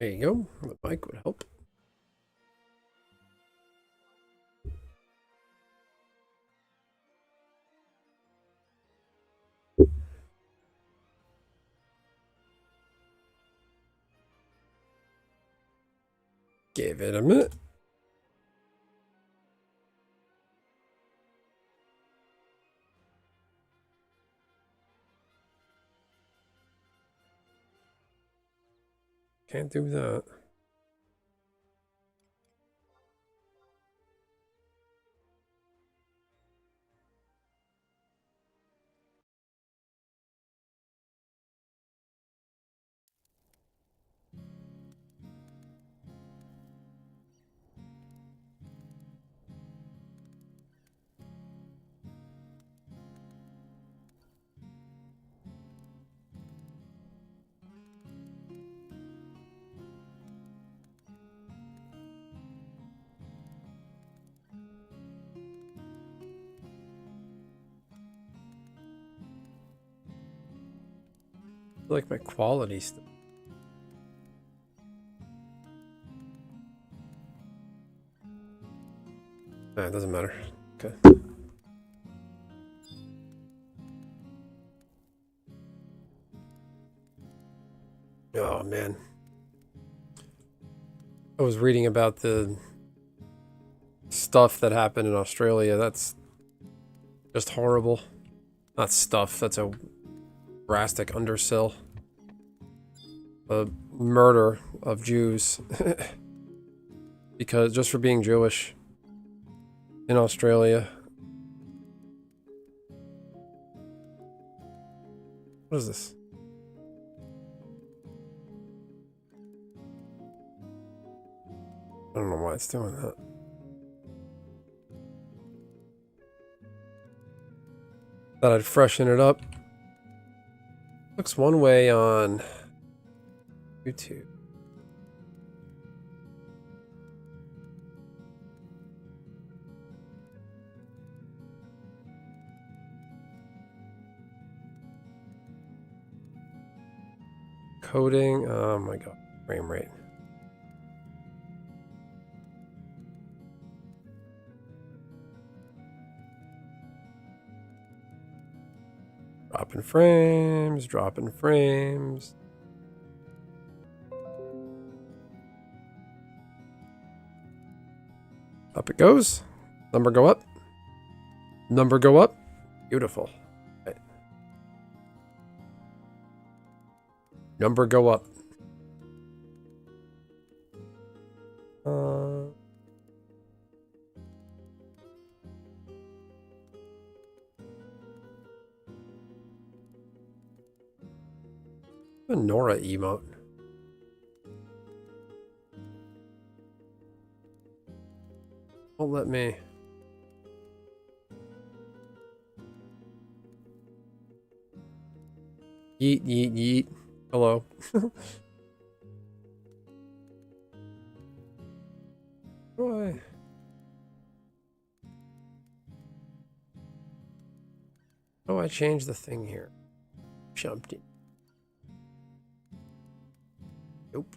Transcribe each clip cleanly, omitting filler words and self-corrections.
There you go. The mic would help. Give it a minute. Can't do that. I like my quality stuff. Nah, it doesn't matter. Okay. Oh man. I was reading about the stuff that happened in Australia. That's just horrible. Not stuff, that's a drastic undersell. A murder of Jews. Because just for being Jewish in Australia. What is this? I don't know why it's doing that. Thought I'd freshen it up. Looks one way on YouTube. Coding. Oh my god. Frame rate. Dropping frames, dropping frames. Up it goes. Number go up. Number go up. Beautiful. Right. Number go up. A Nora emote. Won't let me. Yeet, yeet, yeet. Hello. Why? Oh, I changed the thing here. Jumped it. Nope.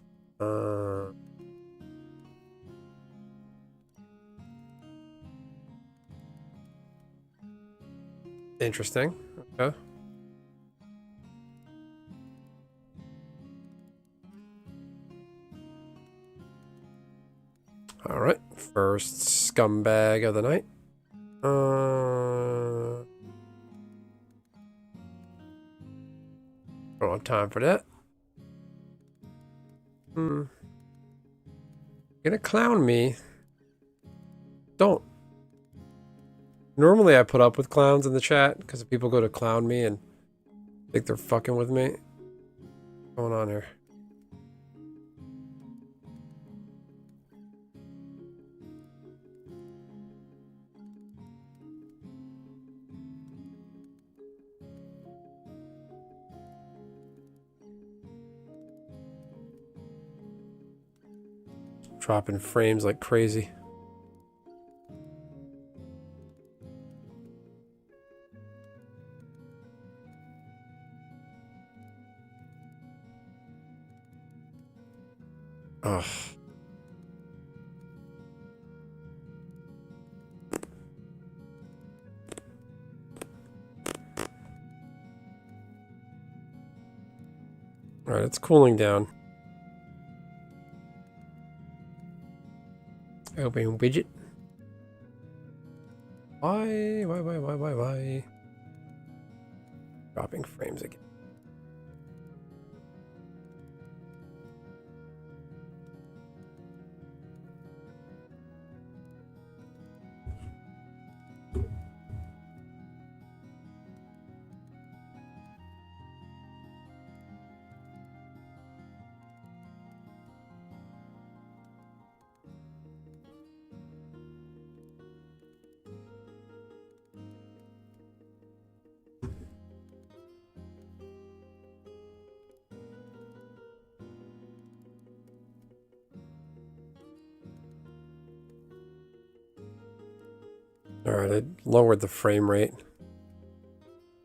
Interesting. Okay. All right. First scumbag of the night. Don't have time for that. Gonna clown me. Don't. Normally I put up with clowns in the chat because people go to clown me and think they're fucking with me. What's going on here? Dropping frames like crazy. Ugh. Alright, it's cooling down. Open widget. Why? Dropping frames again. Alright, I lowered the frame rate.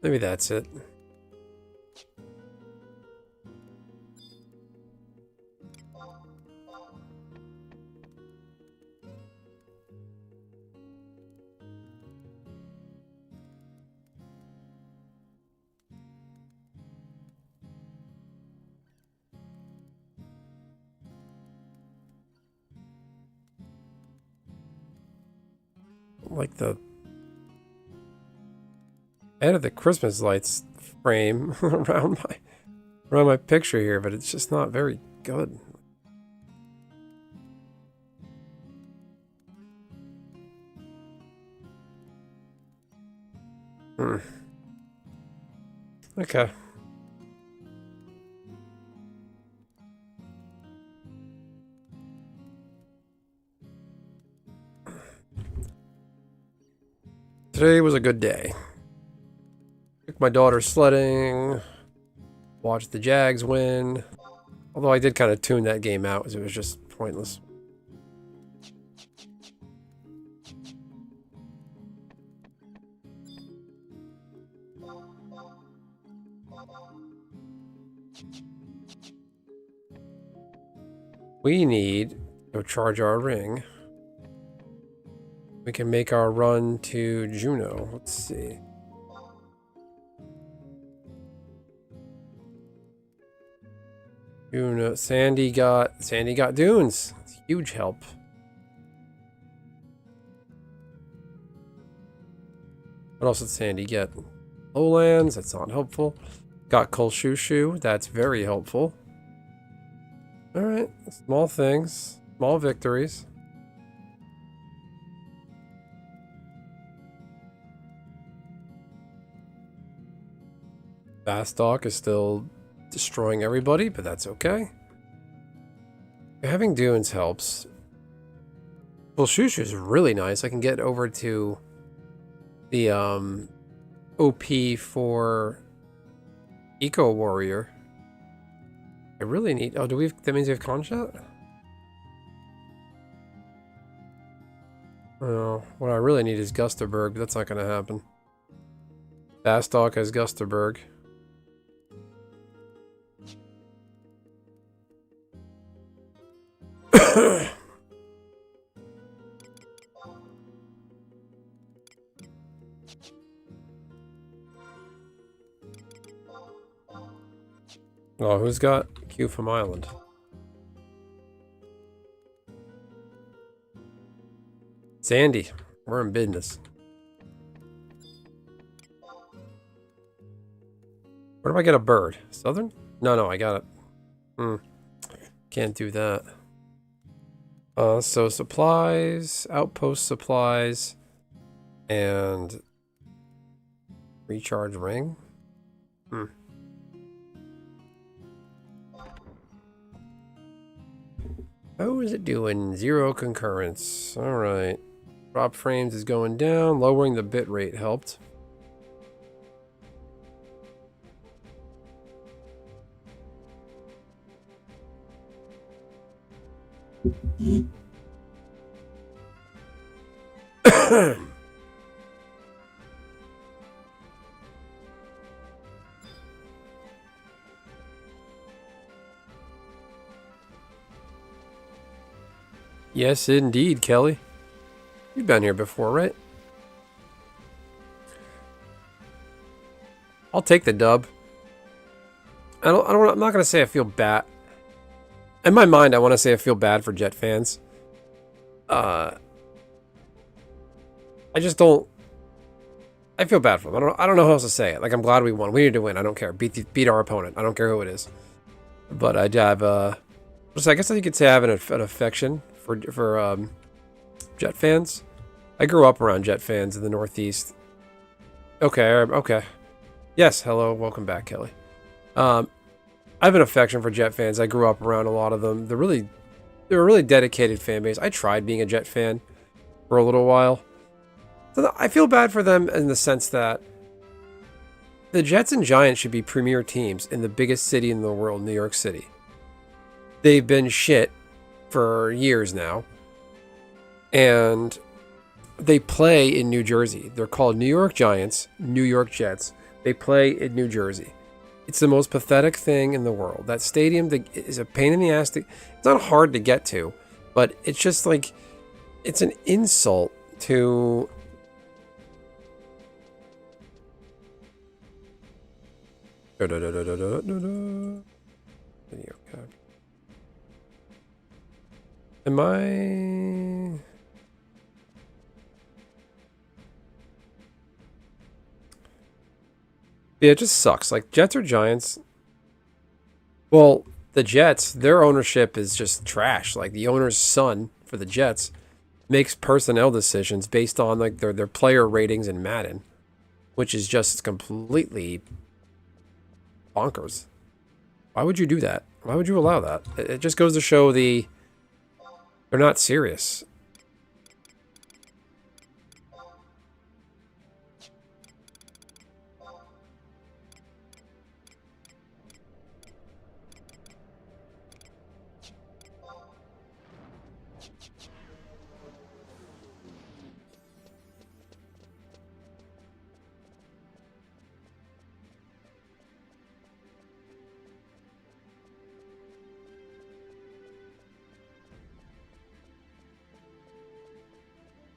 Maybe that's it. Like the head of the Christmas lights frame around my picture here, but it's just not very good. Okay. Today was a good day. Took my daughter sledding. Watched the Jags win. Although I did kind of tune that game out as it was just pointless. We need to charge our ring. We can make our run to Juneau. Let's see. Juneau. Sandy got dunes. That's a huge help. What else did Sandy get? Lowlands. That's not helpful. Got Kulshushu. That's very helpful. All right. Small things. Small victories. Bastalk is still destroying everybody, but that's okay. Having dunes helps. Well, Shushu is really nice. I can get over to the OP for Eco Warrior. I really need. Oh, that means we have Conshot? Oh, what I really need is Gusterberg, but that's not going to happen. Bastalk has Gusterberg. Oh, who's got Q from Island? Sandy, we're in business. Where do I get a bird? Southern? No, I got it. Can't do that. So supplies, outpost supplies, and recharge ring. How is it doing? 0 concurrence. All right. Drop frames is going down. Lowering the bit rate helped. Yes, indeed, Kelly. You've been here before, right? I'll take the dub. I'm not gonna say I feel bad. In my mind, I want to say I feel bad for Jet fans. I just don't. I feel bad for them. I don't know how else to say it. Like, I'm glad we won. We need to win. I don't care. Beat our opponent. I don't care who it is. But I have I guess you could say I have an affection for Jet fans. I grew up around Jet fans in the Northeast. Okay, okay. Yes, hello, welcome back, Kelly. I have an affection for Jet fans. I grew up around a lot of them. They're a really dedicated fan base. I tried being a Jet fan for a little while. So I feel bad for them in the sense that the Jets and Giants should be premier teams in the biggest city in the world, New York City. They've been shit for years now. And they play in New Jersey. They're called New York Giants, New York Jets. They play in New Jersey. It's the most pathetic thing in the world. That stadium is a pain in the ass. It's not hard to get to, but it's just like, it's an insult to... Video card. Am I... Yeah, it just sucks. Like, Jets or Giants. Well, the Jets, their ownership is just trash. Like, the owner's son for the Jets makes personnel decisions based on like their player ratings in Madden, which is just completely bonkers. Why would you do that? Why would you allow that? It just goes to show they're not serious.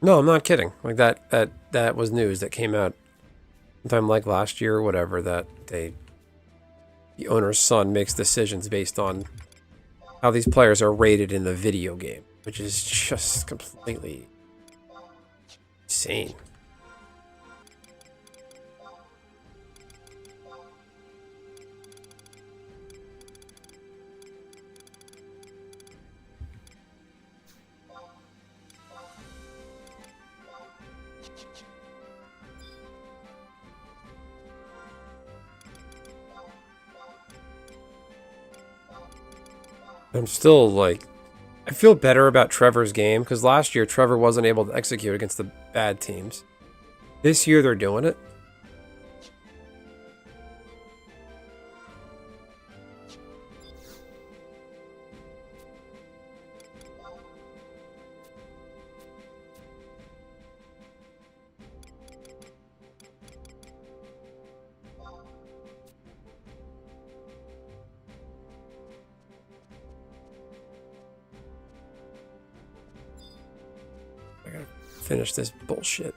No, I'm not kidding. Like that was news that came out sometime like last year or whatever, that the owner's son makes decisions based on how these players are rated in the video game, which is just completely insane. I'm still like, I feel better about Trevor's game because last year Trevor wasn't able to execute against the bad teams. This year they're doing it. I gotta finish this bullshit.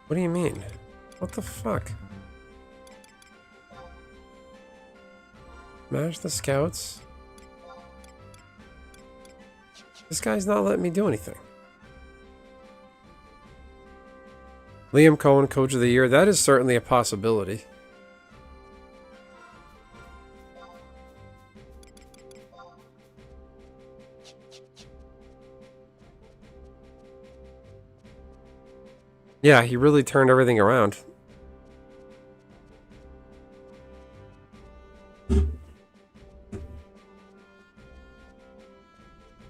What do you mean? What the fuck? Manage the scouts? This guy's not letting me do anything. Liam Cohen, Coach of the Year. That is certainly a possibility. Yeah, he really turned everything around.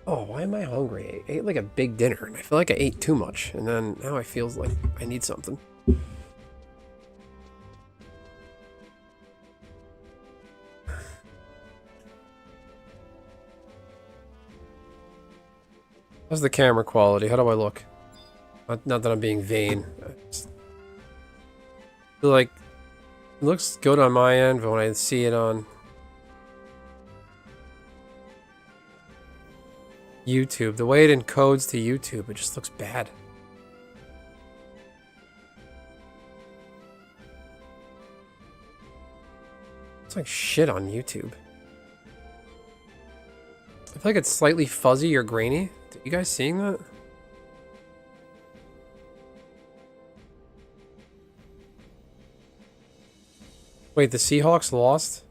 Oh, why am I hungry? I ate like a big dinner, and I feel like I ate too much, and then now I feel like I need something. How's the camera quality? How do I look? Not that I'm being vain. I just feel like it looks good on my end, but when I see it on... YouTube. The way it encodes to YouTube, it just looks bad. It's like shit on YouTube. I feel like it's slightly fuzzy or grainy. Are you guys seeing that? Wait, the Seahawks lost?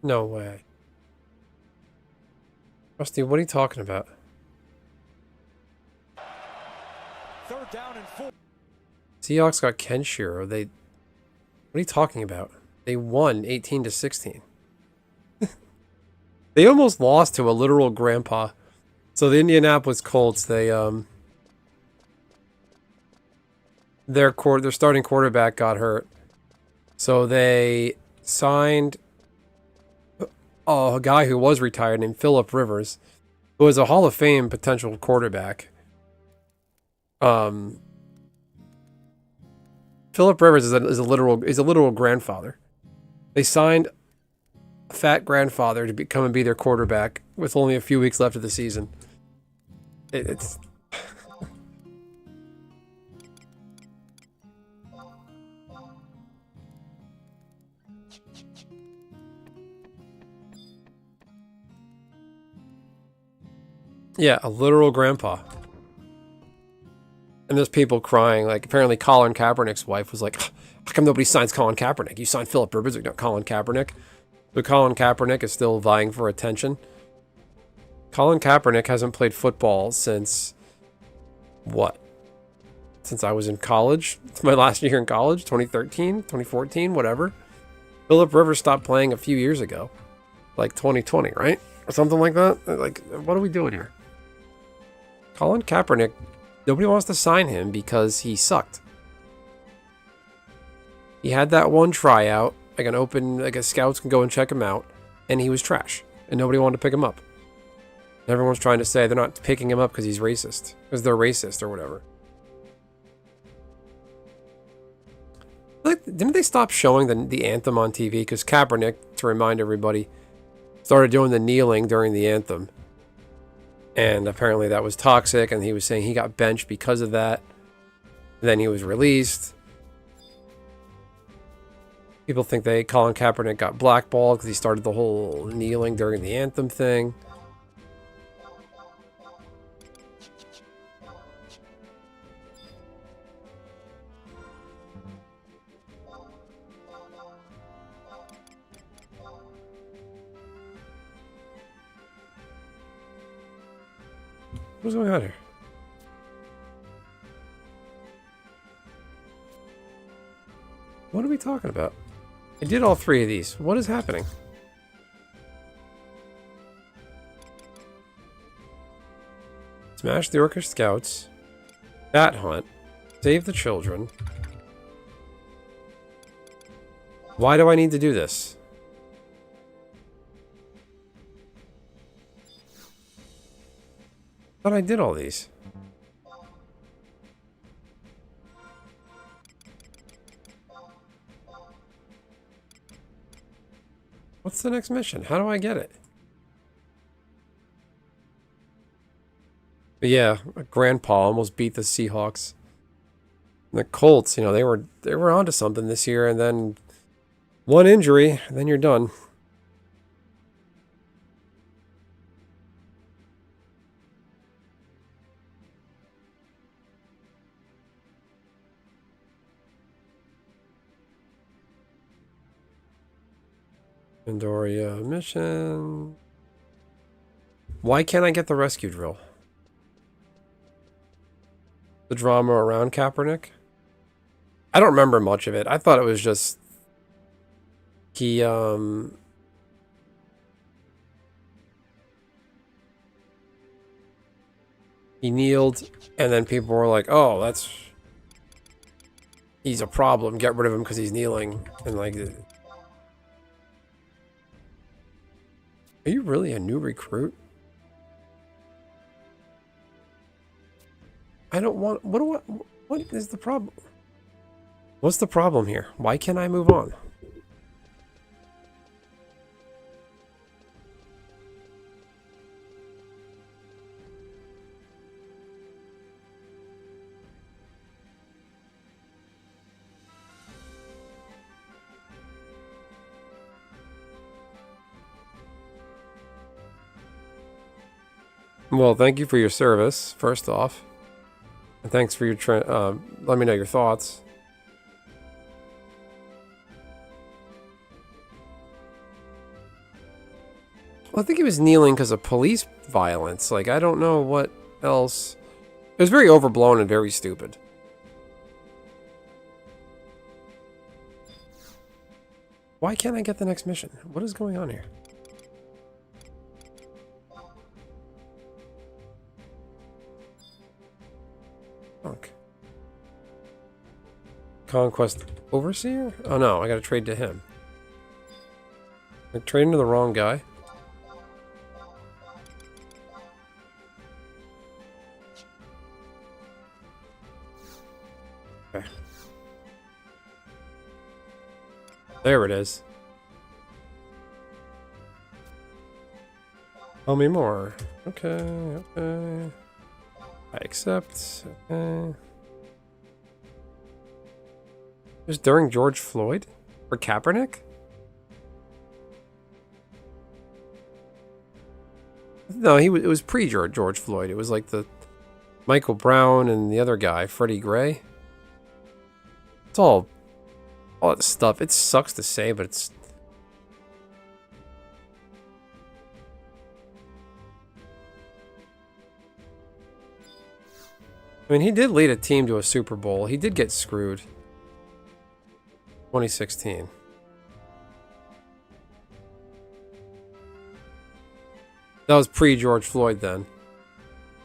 No way. Rusty, what are you talking about? Third down and 4. Seahawks got Kenshiro. What are you talking about? They won 18-16. They almost lost to a literal grandpa. So the Indianapolis Colts, their starting quarterback got hurt. So they signed a guy who was retired named Phillip Rivers, who was a Hall of Fame potential quarterback. Phillip Rivers is a literal grandfather. They signed a fat grandfather to come and be their quarterback with only a few weeks left of the season. It's yeah, a literal grandpa. And there's people crying. Like, apparently Colin Kaepernick's wife was like, how come nobody signs Colin Kaepernick? You signed Phillip Rivers, not Colin Kaepernick. But Colin Kaepernick is still vying for attention. Colin Kaepernick hasn't played football since, what? Since I was in college. It's my last year in college, 2013, 2014, whatever. Phillip Rivers stopped playing a few years ago. Like 2020, right? Or something like that. Like, what are we doing here? Colin Kaepernick, nobody wants to sign him because he sucked. He had that one tryout, like a scouts can go and check him out, and he was trash, and nobody wanted to pick him up. And everyone's trying to say they're not picking him up because he's racist, because they're racist or whatever. Like, didn't they stop showing the anthem on TV? Because Kaepernick, to remind everybody, started doing the kneeling during the anthem. And apparently that was toxic, and he was saying he got benched because of that. Then he was released. People think Colin Kaepernick got blackballed because he started the whole kneeling during the anthem thing. What's going on here? What are we talking about? I did all three of these. What is happening? Smash the Orcish Scouts. Bat Hunt. Save the Children. Why do I need to do this? I thought I did all these. What's the next mission? How do I get it? But yeah, Grandpa almost beat the Seahawks. And the Colts, you know, they were onto something this year, and then one injury, and then you're done. Pandoria mission. Why can't I get the rescue drill? The drama around Kaepernick? I don't remember much of it. I thought it was just he kneeled, and then people were like, "Oh, he's a problem. Get rid of him because he's kneeling." And like, are you really a new recruit? I don't want... What is the problem? What's the problem here? Why can't I move on? Well, thank you for your service, first off. And thanks for your let me know your thoughts. Well, I think he was kneeling because of police violence. Like, I don't know what else. It was very overblown and very stupid. Why can't I get the next mission? What is going on here? Fuck. Conquest Overseer? Oh no, I gotta trade to him. I'm trading to the wrong guy. Okay. There it is. Tell me more. Okay, okay. I accept. Okay. It was during George Floyd? Or Kaepernick? No, it was pre-George Floyd. It was like the Michael Brown and the other guy, Freddie Gray. It's all that stuff. It sucks to say, but it's... I mean, he did lead a team to a Super Bowl. He did get screwed. 2016. That was pre-George Floyd then.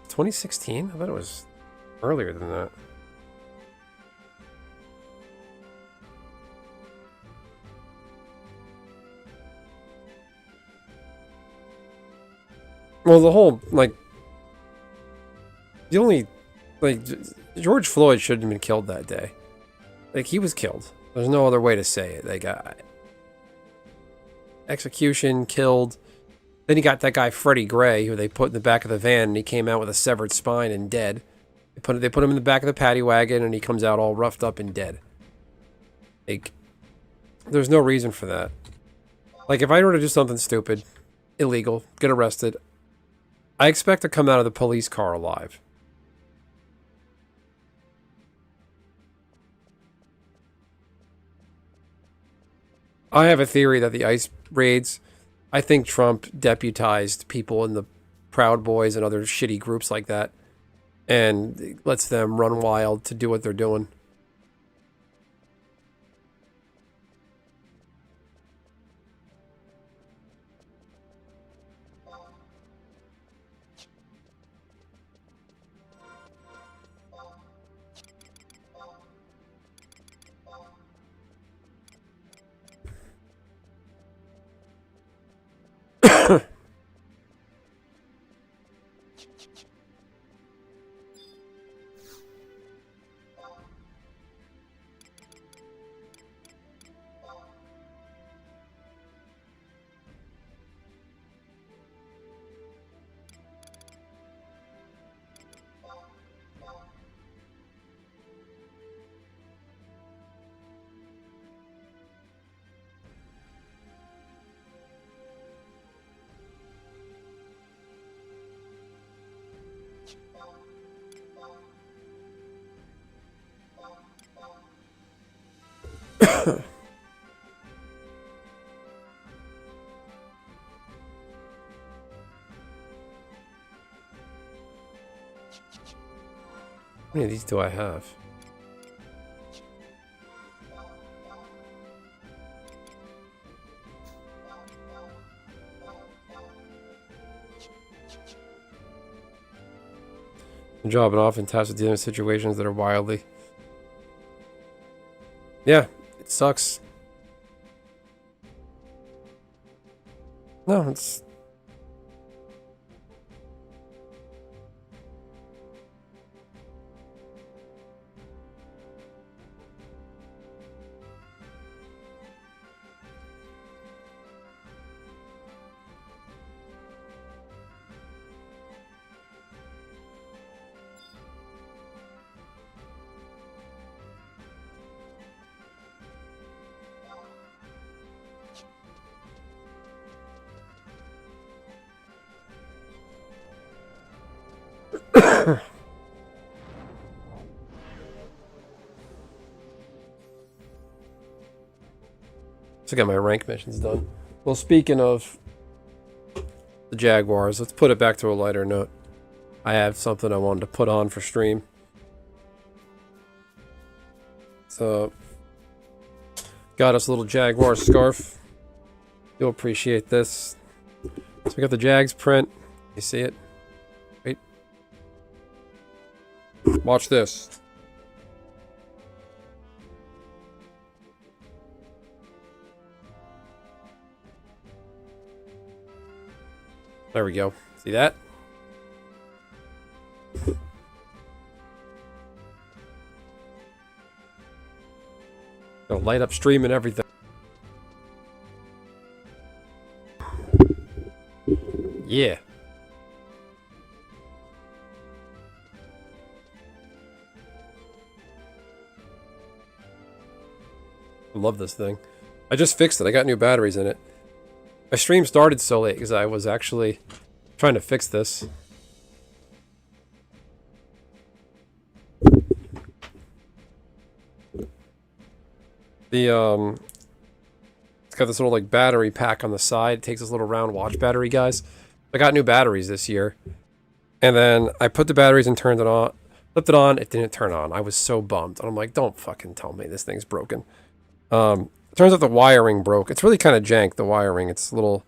2016? I thought it was earlier than that. Well, the whole, like... The only... Like, George Floyd shouldn't have been killed that day. Like, he was killed. There's no other way to say it. Like, execution, killed. Then you got that guy Freddie Gray, who they put in the back of the van, and he came out with a severed spine and dead. They put him in the back of the paddy wagon, and he comes out all roughed up and dead. Like, there's no reason for that. Like, if I were to do something stupid, illegal, get arrested, I expect to come out of the police car alive. I have a theory that the ICE raids, I think Trump deputized people in the Proud Boys and other shitty groups like that and lets them run wild to do what they're doing. How many of these do I have? Job and often tasked with dealing with situations that are wildly... Yeah, it sucks. No, it's... Let's get my rank missions done. Well, speaking of the Jaguars, let's put it back to a lighter note. I have something I wanted to put on for stream. So, got us a little Jaguar scarf. You'll appreciate this. So we got the Jags print. You see it? Wait. Watch this. There we go. See that? Gonna light up stream and everything. Yeah. I love this thing. I just fixed it. I got new batteries in it. My stream started so late because I was actually trying to fix this. It's got this little like battery pack on the side. It takes this little round watch battery, guys. I got new batteries this year. And then I put the batteries and turned it on. Flipped it on, it didn't turn on. I was so bummed. And I'm like, don't fucking tell me this thing's broken. Turns out the wiring broke. It's really kind of jank, the wiring. It's a little...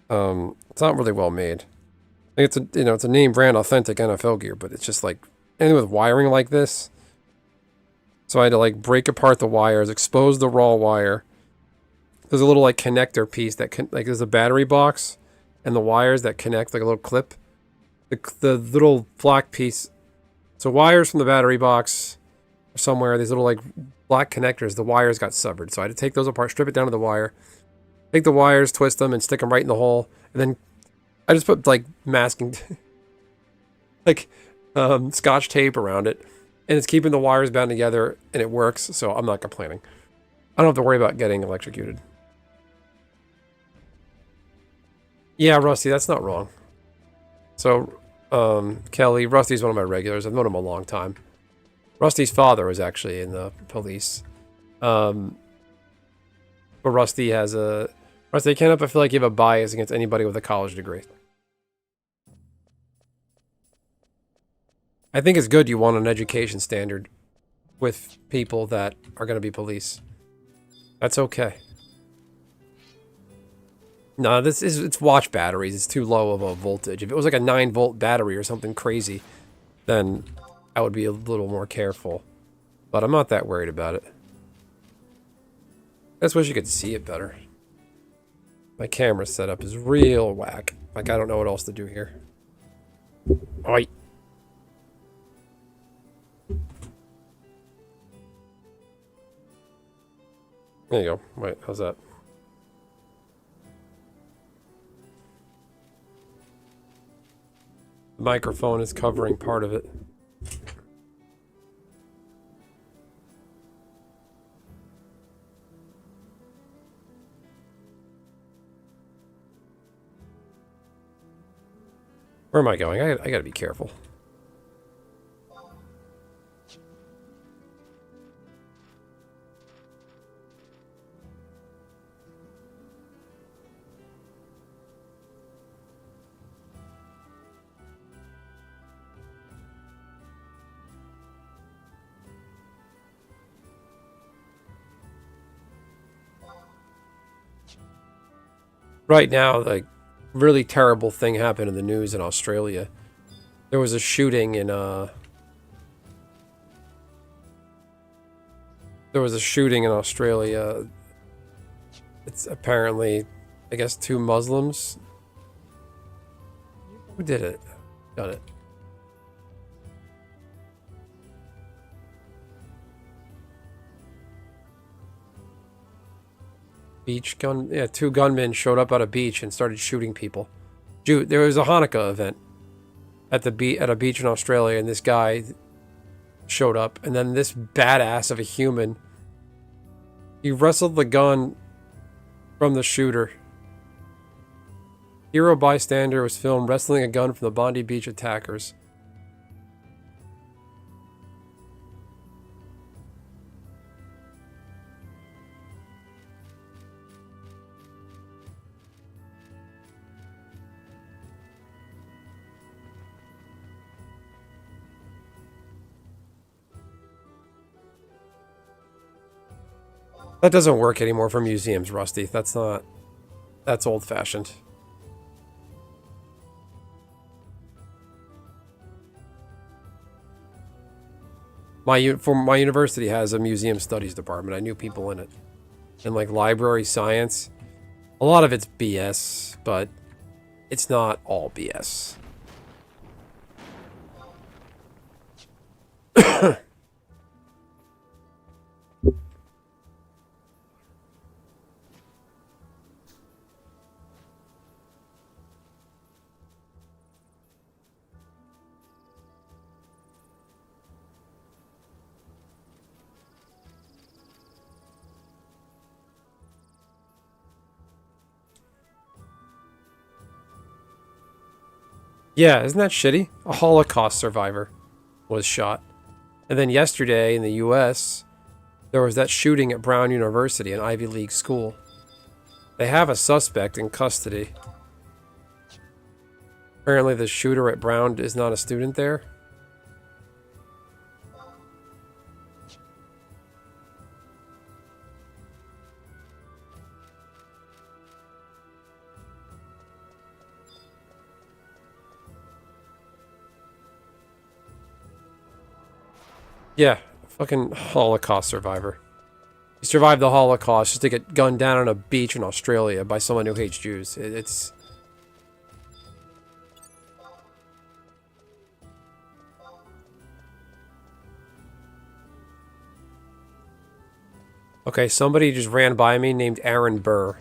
it's not really well made. I think it's a, it's a name brand authentic NFL gear, but it's just like anything with wiring like this. So I had to like break apart the wires, expose the raw wire. There's a little like connector piece that can like there's a battery box and the wires that connect like a little clip. The little black piece. So wires from the battery box somewhere, these little like black connectors, the wires got severed. So I had to take those apart, strip it down to the wire, take the wires, twist them, and stick them right in the hole. And then I just put like masking, like scotch tape around it. And it's keeping the wires bound together, and it works, so I'm not complaining. I don't have to worry about getting electrocuted. Yeah, Rusty, that's not wrong. So, Kelly, Rusty's one of my regulars. I've known him a long time. Rusty's father was actually in the police. But Rusty has a... Rusty, I can't help but feel like you have a bias against anybody with a college degree. I think it's good you want an education standard with people that are going to be police. That's okay. No, it's watch batteries. It's too low of a voltage. If it was like a 9-volt battery or something crazy, then I would be a little more careful. But I'm not that worried about it. I just wish you could see it better. My camera setup is real whack. Like, I don't know what else to do here. Oi. There you go. Wait, how's that? The microphone is covering part of it. Where am I going? I gotta be careful. Right now, like, really terrible thing happened in the news in Australia. There was a shooting in, Australia. It's apparently, I guess, 2 Muslims. Who did it? Got it. Beach gun, yeah, 2 gunmen showed up at a beach and started shooting people. Dude, there was a Hanukkah event at a beach in Australia, and this guy showed up, and then this badass of a human, he wrestled the gun from the shooter Hero bystander was filmed wrestling a gun from the Bondi Beach attackers. That doesn't work anymore for museums, Rusty. That's old-fashioned. My university has a museum studies department. I knew people in it. And like library science, a lot of it's BS, but it's not all BS. Yeah, isn't that shitty? A Holocaust survivor was shot. And then yesterday in the US, there was that shooting at Brown University, an Ivy League school. They have a suspect in custody. Apparently the shooter at Brown is not a student there. Yeah, fucking Holocaust survivor. He survived the Holocaust just to get gunned down on a beach in Australia by someone who hates Jews. It's... Okay, somebody just ran by me named Aaron Burr.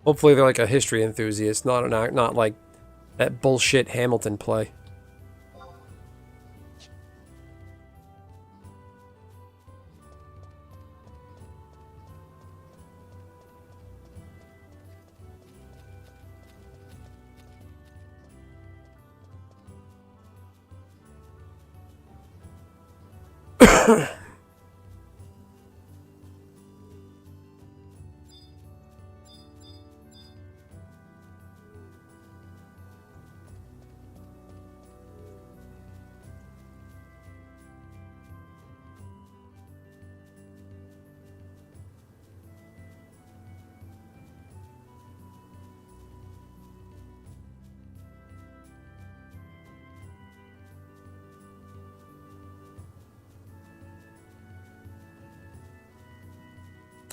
Hopefully they're like a history enthusiast, not like that bullshit Hamilton play.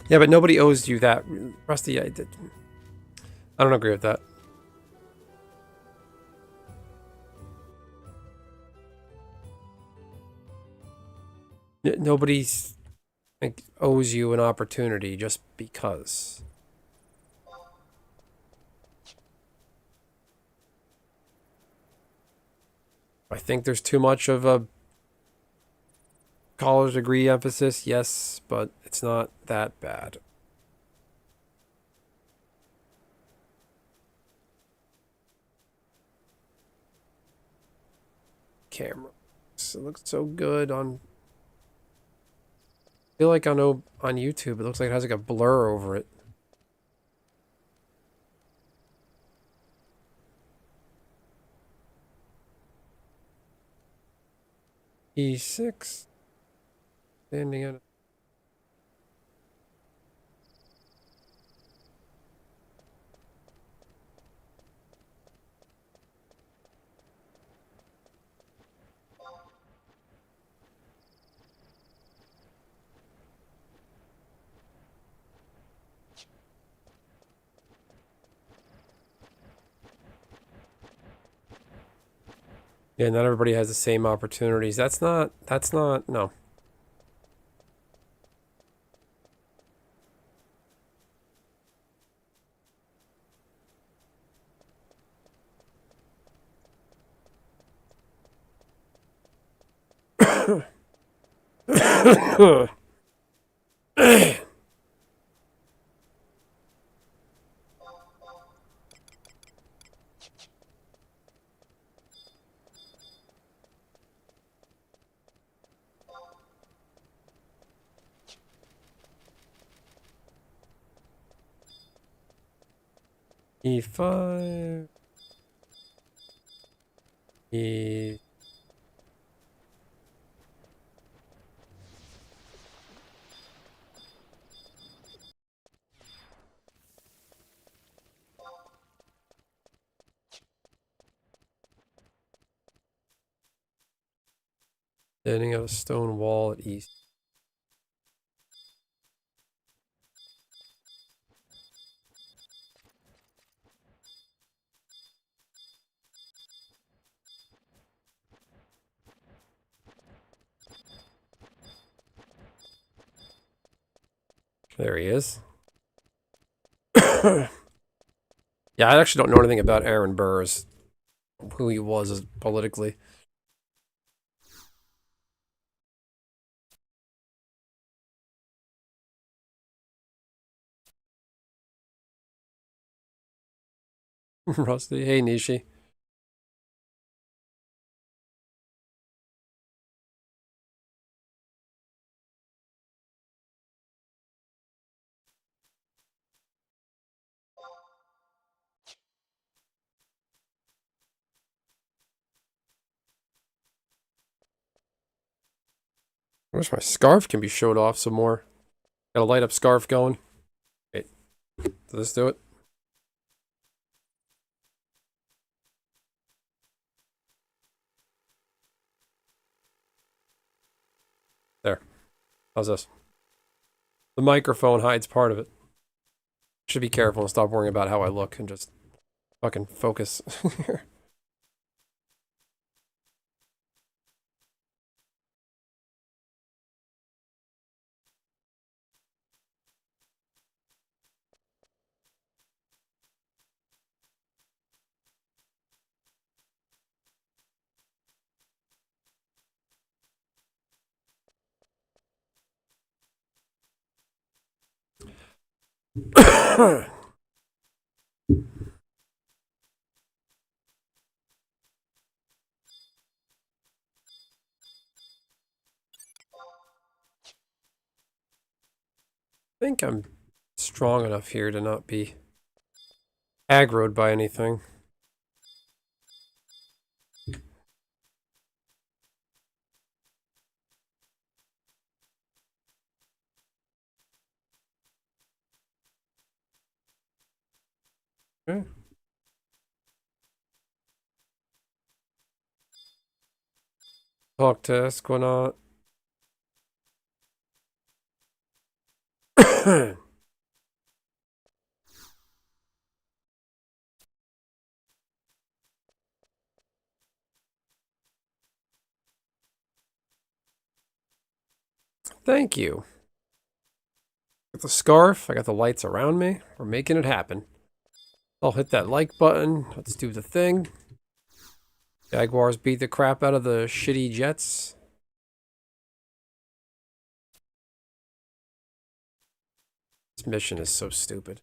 Yeah, but nobody owes you that. Rusty, I don't agree with that. Nobody's like, owes you an opportunity just because. I think there's too much of a college degree emphasis, yes, but it's not that bad. Camera. It looks so good on... I feel like on YouTube, it looks like it has like a blur over it. E6. Standing on... Yeah, not everybody has the same opportunities. That's not, no. E5. E. Standing at a stone wall at east. There he is. Yeah, I actually don't know anything about Aaron Burrs, who he was politically. Rusty. Hey, Nishi. I wish my scarf can be showed off some more. Got a light up scarf going. Wait, does this do it? There. How's this? The microphone hides part of it. Should be careful and stop worrying about how I look and just fucking focus. I think I'm strong enough here to not be aggroed by anything. Okay. Talk to Esquinaut. Thank you. Got the scarf. I got the lights around me. We're making it happen. I'll hit that like button. Let's do the thing. Jaguars beat the crap out of the shitty Jets. This mission is so stupid.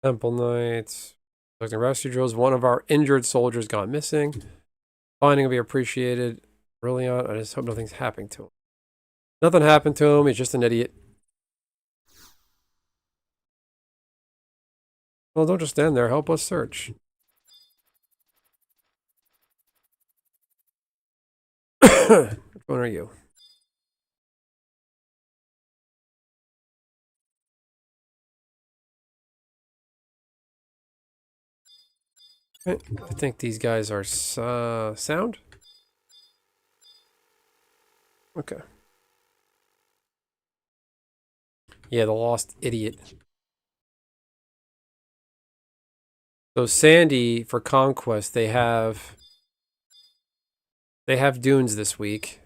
Temple Knights. Conducting rescue drills. One of our injured soldiers got missing. Finding will be appreciated. Brilliant. I just hope nothing's happening to him. Nothing happened to him. He's just an idiot. Well, don't just stand there. Help us search. Which one are you? I think these guys are sound. Okay. Yeah, the lost idiot. So Sandy for Conquest, they have dunes this week.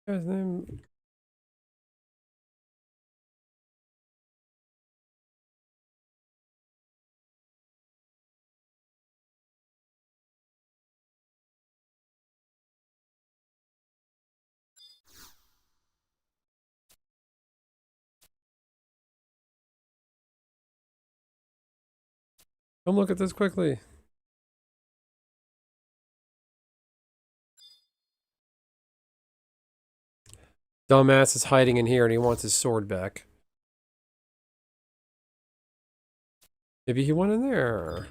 Guy's name. Come look at this quickly. Dumbass is hiding in here and he wants his sword back. Maybe he went in there.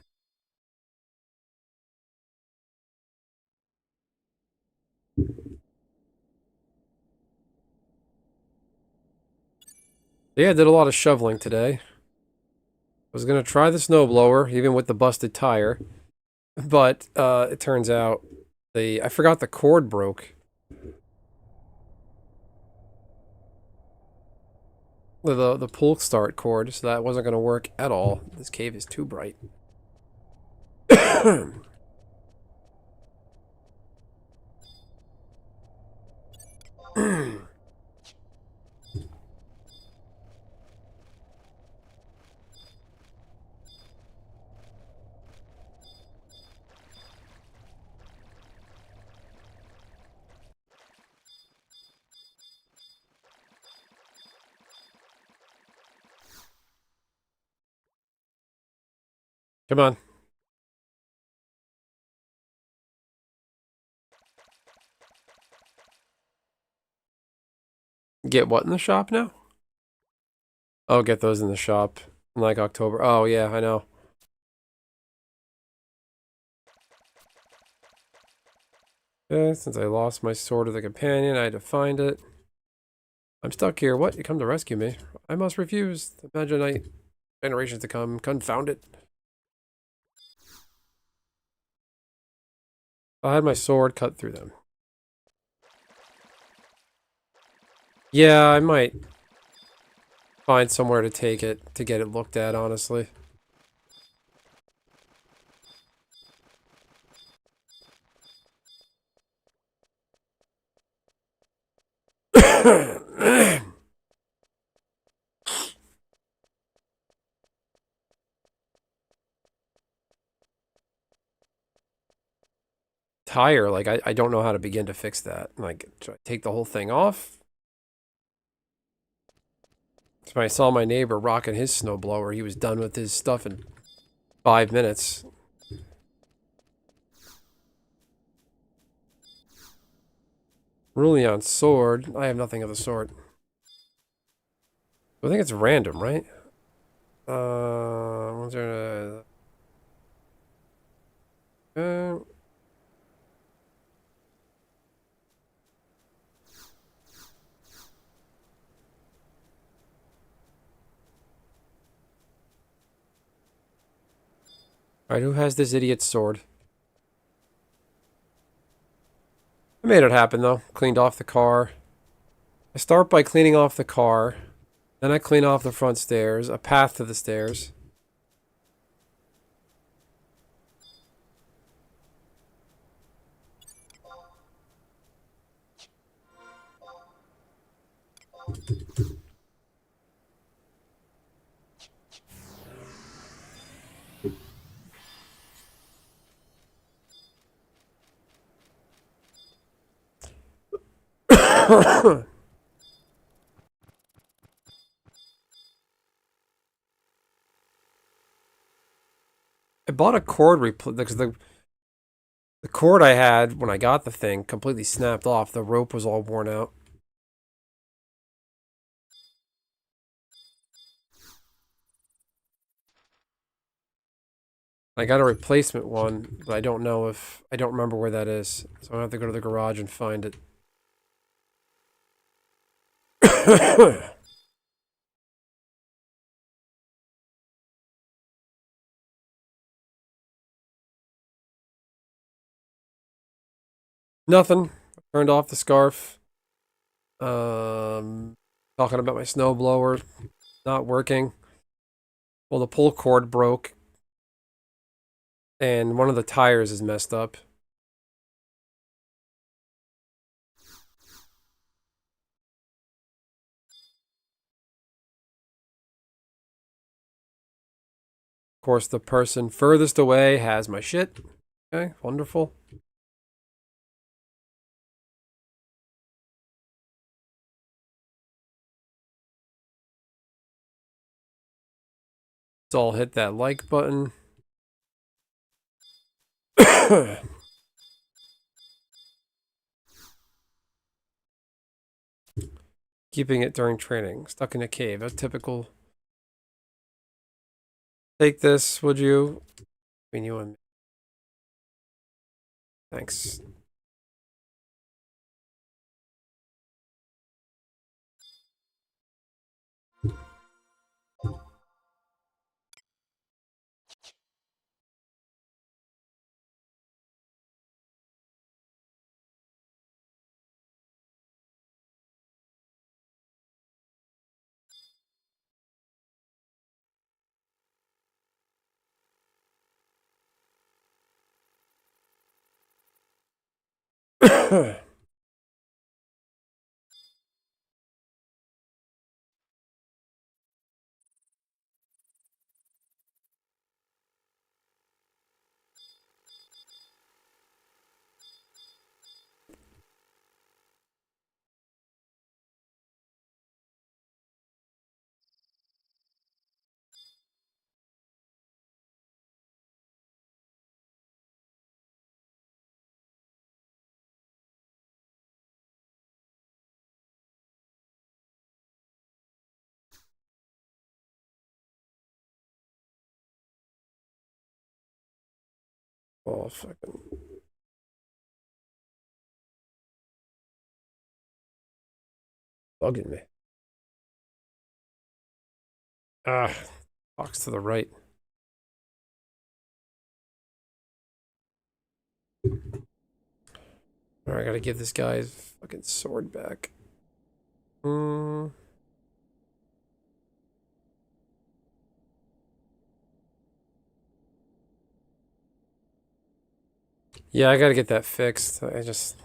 Yeah, I did a lot of shoveling today. I was gonna try the snowblower, even with the busted tire. But it turns out I forgot the cord broke. The pull start cord, so that wasn't gonna work at all. This cave is too bright. Come on. Get what in the shop now? Oh, get those in the shop. Like October. Oh, yeah, I know. Okay, since I lost my sword of the companion, I had to find it. I'm stuck here. What? You come to rescue me? I must refuse. Imagine generations to come. Confound it. I had my sword cut through them. Yeah, I might find somewhere to take it, to get it looked at, honestly. Tire, like, I don't know how to begin to fix that. Like, should I take the whole thing off? So I saw my neighbor rocking his snowblower. He was done with his stuff in 5 minutes. Rulian sword. I have nothing of the sort. I think it's random, right? Was there Alright, who has this idiot's sword? I made it happen, though. Cleaned off the car. I start by cleaning off the car. Then I clean off the front stairs. A path to the stairs. I bought a cord because the cord I had when I got the thing completely snapped off. The rope was all worn out. I got a replacement one, but I don't know if... I don't remember where that is. So I have to go to the garage and find it. Nothing. Turned off the scarf. Talking about my snowblower not working. Well, the pull cord broke. And one of the tires is messed up. Of course, the person furthest away has my shit. Okay, wonderful. Let's all hit that like button. Keeping it during training. Stuck in a cave. A typical... Take this, would you? Between you and me. Thanks. Oh, fucking... Bugging me. Ah, box to the right. Alright, I gotta give this guy his fucking sword back. Yeah, I gotta get that fixed. I just...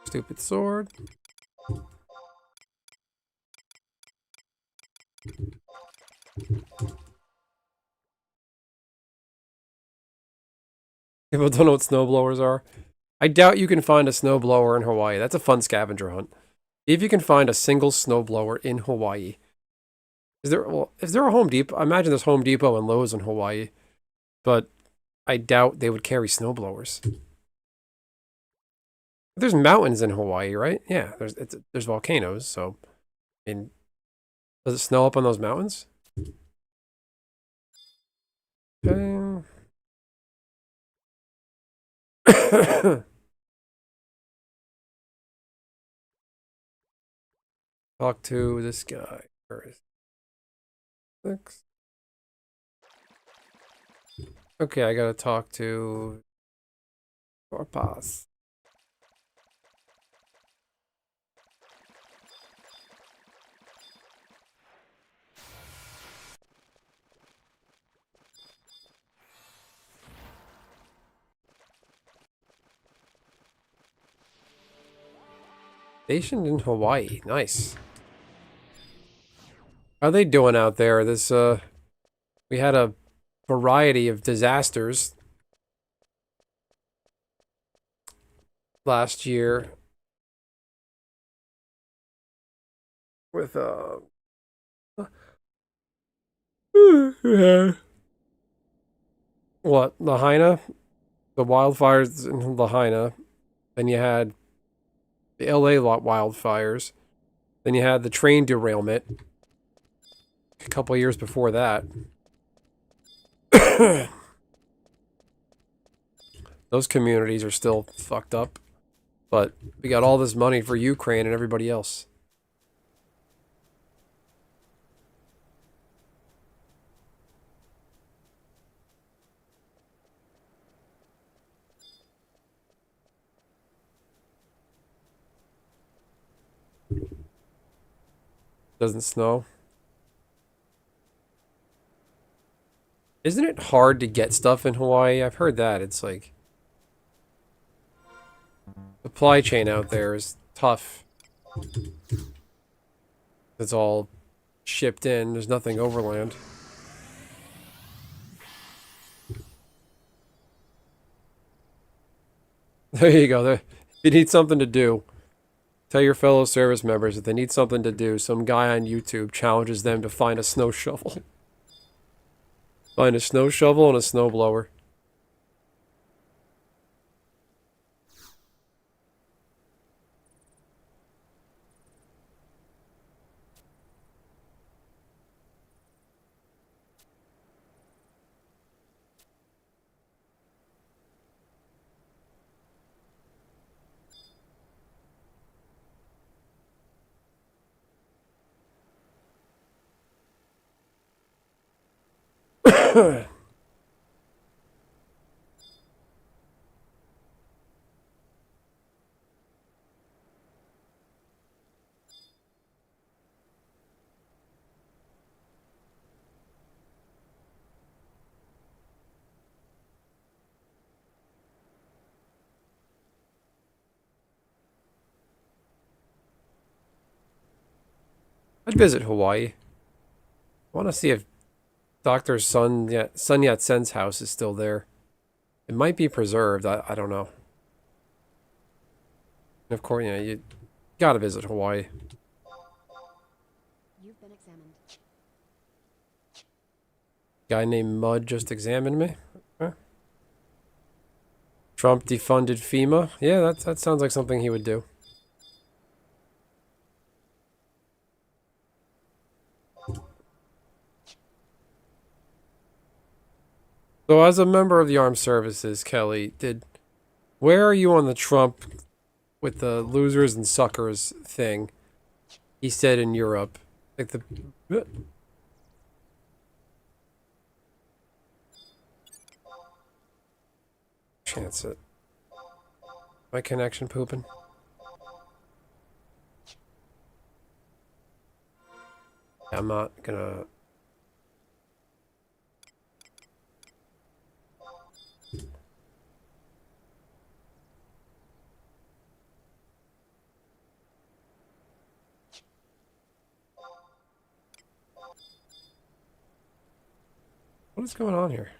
Stupid sword. People don't know what snowblowers are. I doubt you can find a snowblower in Hawaii. That's a fun scavenger hunt. See if you can find a single snowblower in Hawaii. Is there a Home Depot? I imagine there's Home Depot and Lowe's in Hawaii, but I doubt they would carry snowblowers. There's mountains in Hawaii, right? Yeah, there's volcanoes, so I mean, does it snow up on those mountains? Talk to this guy first. Okay, I gotta talk to Corpus. Stationed in Hawaii. Nice. How are they doing out there? We had a variety of disasters last year with what, Lahaina? The wildfires in Lahaina. Then you had the LA wildfires. Then you had the train derailment a couple of years before that. Those communities are still fucked up. But we got all this money for Ukraine and everybody else. Doesn't snow. Isn't it hard to get stuff in Hawaii? I've heard that. It's like supply chain out there is tough. It's all shipped in. There's nothing overland. There you go. There. If you need something to do, tell your fellow service members if they need something to do. Some guy on YouTube challenges them to find a snow shovel. Find a snow shovel and a snow blower. I'd visit Hawaii. I want to see if Dr. Sun Yat-sen's house is still there. It might be preserved. I don't know. And of course, you gotta visit Hawaii. You've been examined. Guy named Mud just examined me. Huh? Trump defunded FEMA. Yeah, that sounds like something he would do. So as a member of the armed services, Kelly, where are you on the Trump with the losers and suckers thing? He said in Europe, like chance it. My connection pooping. I'm not gonna. What is going on here?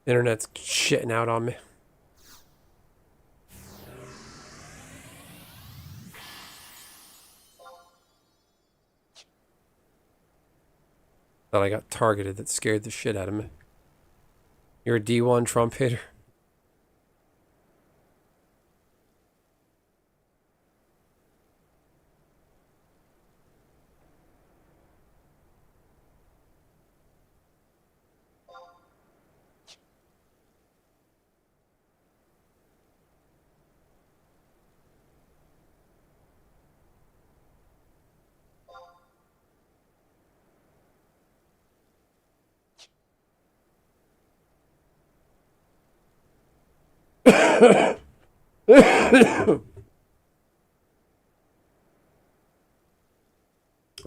Internet's shitting out on me. Thought I got targeted. That scared the shit out of me. You're a D1 Trump hater? I'm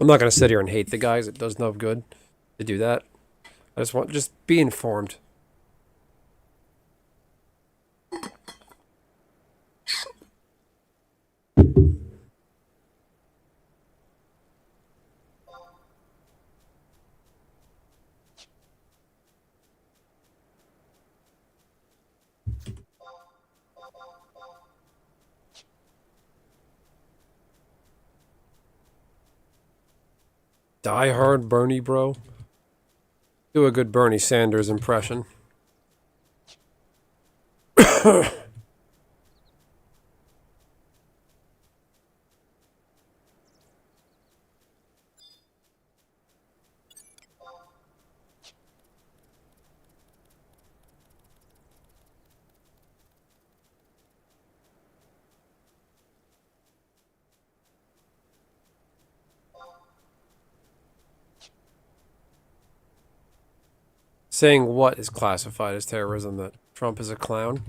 not going to sit here and hate the guys. It does no good to do that. I just want, just be informed. Die hard Bernie, bro. Do a good Bernie Sanders impression. Saying what is classified as terrorism? That Trump is a clown?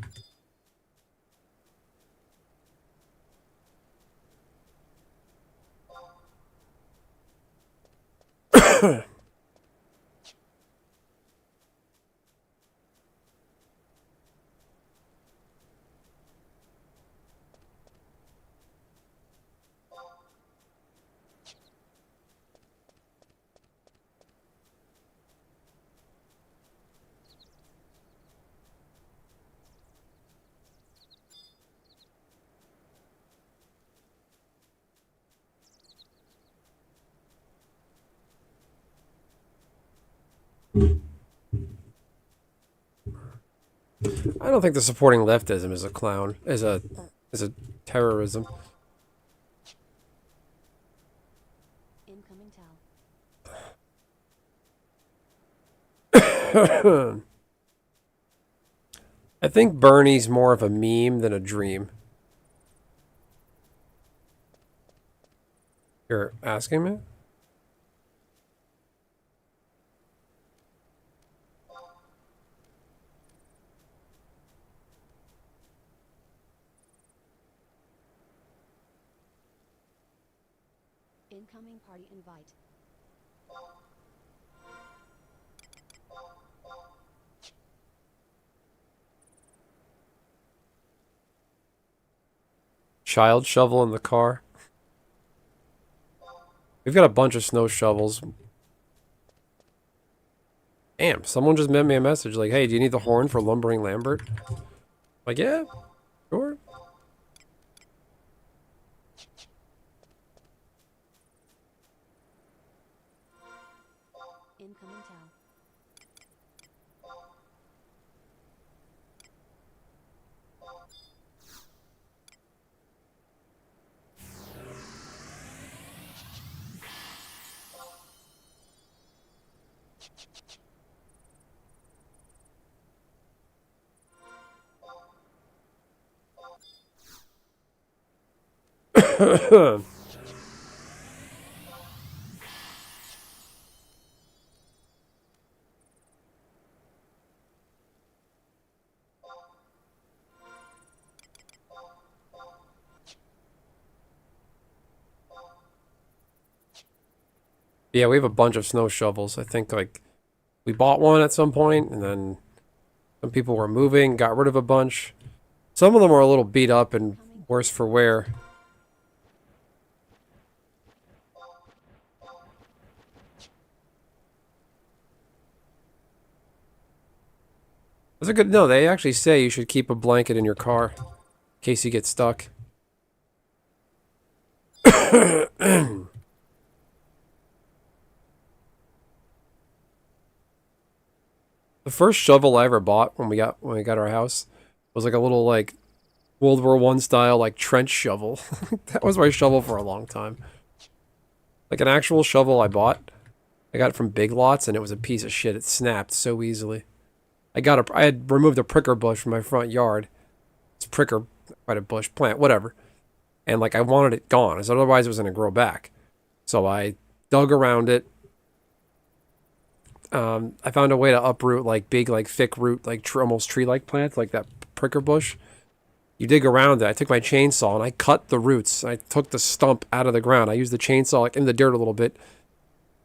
I don't think the supporting leftism is a clown, is a terrorism. Incoming towel. I think Bernie's more of a meme than a dream. You're asking me? Incoming party invite. Child shovel in the car. We've got a bunch of snow shovels. Damn, someone just sent me a message like, hey, do you need the horn for lumbering Lambert? Like, yeah, sure. Incoming towel. Yeah, we have a bunch of snow shovels. I think, like, we bought one at some point, and then some people were moving, got rid of a bunch. Some of them are a little beat up and worse for wear. That's a good... No, they actually say you should keep a blanket in your car in case you get stuck. The first shovel I ever bought when we got our house was like a little like World War I style like trench shovel. That was my shovel for a long time. Like an actual shovel I bought. I got it from Big Lots and it was a piece of shit. It snapped so easily. I had removed a pricker bush from my front yard. It's pricker, quite a bush plant, whatever. And like I wanted it gone, so otherwise it was gonna grow back. So I dug around it. I found a way to uproot like big, like thick root, like almost tree-like plants, like that pricker bush. You dig around it. I took my chainsaw and I cut the roots. I took the stump out of the ground. I used the chainsaw like in the dirt a little bit.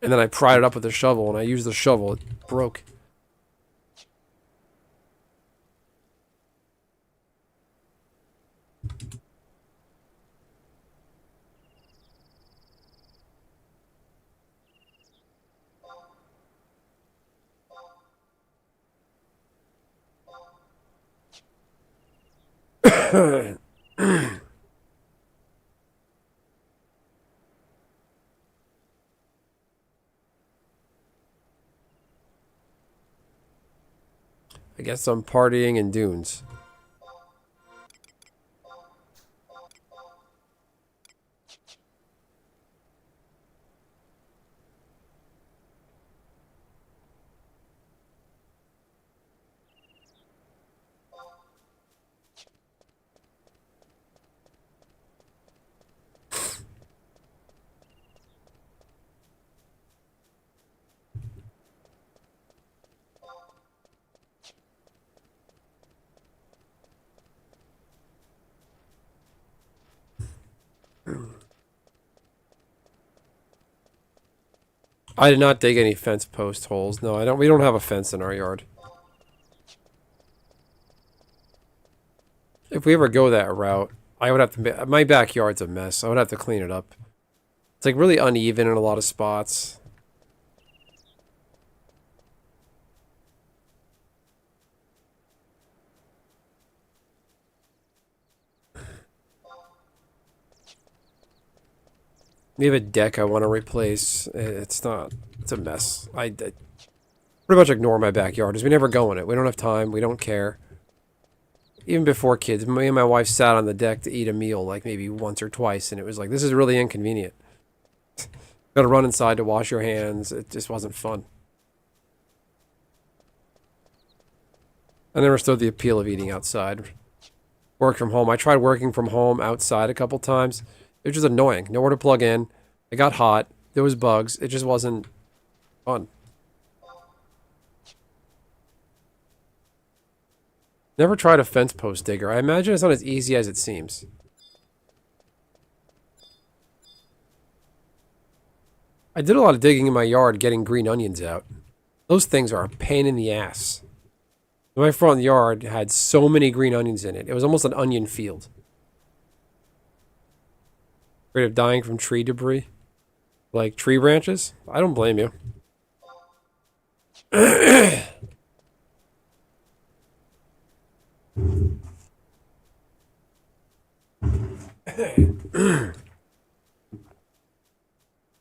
And then I pried it up with a shovel, and I used the shovel. It broke. I guess I'm partying in dunes. I did not dig any fence post holes. No, I don't. We don't have a fence in our yard. If we ever go that route, I would have to. My backyard's a mess. I would have to clean it up. It's like really uneven in a lot of spots. We have a deck I want to replace. It's not. It's a mess. I pretty much ignore my backyard because we never go in it. We don't have time. We don't care. Even before kids, me and my wife sat on the deck to eat a meal like maybe once or twice, and it was like, this is really inconvenient. Got to run inside to wash your hands. It just wasn't fun. I never stood the appeal of eating outside. Work from home. I tried working from home outside a couple times. It was just annoying. Nowhere to plug in. It got hot. There was bugs. It just wasn't fun. Never tried a fence post digger. I imagine it's not as easy as it seems. I did a lot of digging in my yard getting green onions out. Those things are a pain in the ass. My front yard had so many green onions in it. It was almost an onion field. Afraid of dying from tree debris? Like tree branches? I don't blame you.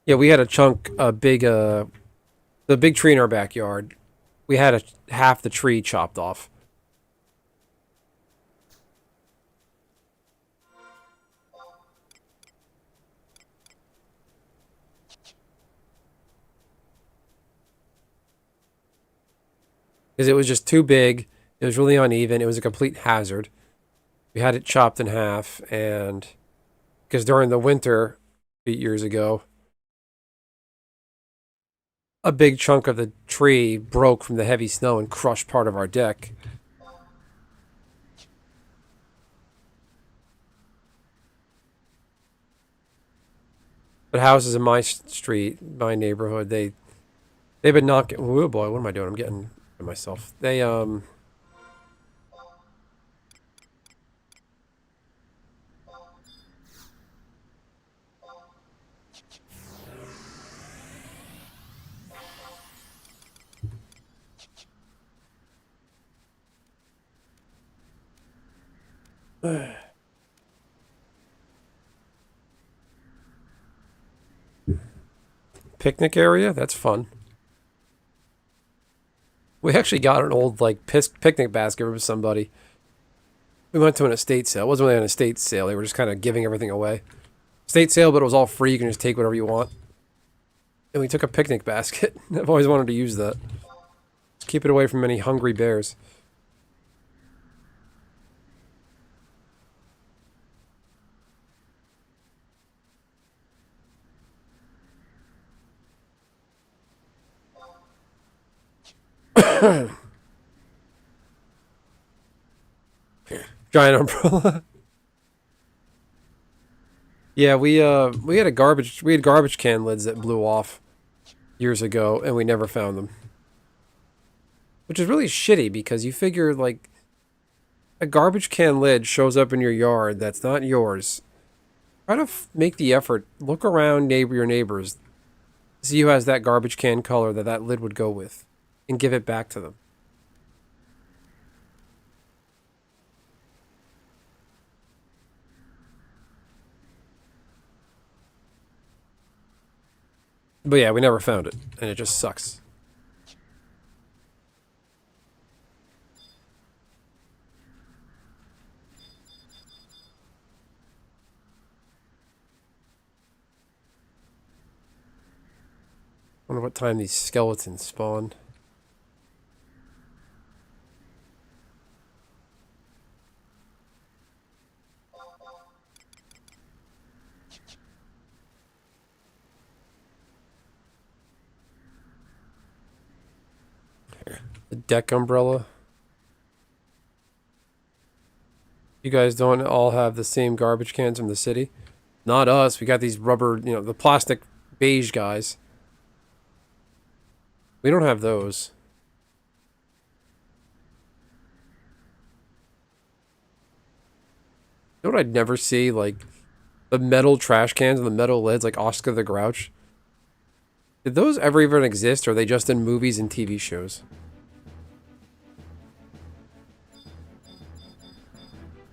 Yeah, we had a chunk, the big tree in our backyard. We had half the tree chopped off. Because it was just too big. It was really uneven. It was a complete hazard. We had it chopped in half, and because during the winter, 8 years ago, a big chunk of the tree broke from the heavy snow and crushed part of our deck. But houses in my street, my neighborhood, they've been knocking. Oh boy, what am I doing? I'm getting myself. Picnic area? That's fun. We actually got an old like picnic basket from somebody. We went to an estate sale. It wasn't really an estate sale. They were just kind of giving everything away. Estate sale, but it was all free. You can just take whatever you want. And we took a picnic basket. I've always wanted to use that. Just keep it away from any hungry bears. Giant umbrella. Yeah, we had garbage can lids that blew off years ago, and we never found them. Which is really shitty because you figure like a garbage can lid shows up in your yard that's not yours. Try to make the effort. Look around your neighbors. See who has that garbage can color that that lid would go with, and give it back to them. But yeah, we never found it, and it just sucks. Wonder what time these skeletons spawn. The deck umbrella. You guys don't all have the same garbage cans from the city? Not us. We got these rubber, the plastic beige guys. We don't have those. You know what I'd never see? Like, the metal trash cans and the metal lids, like Oscar the Grouch. Did those ever even exist, or are they just in movies and TV shows?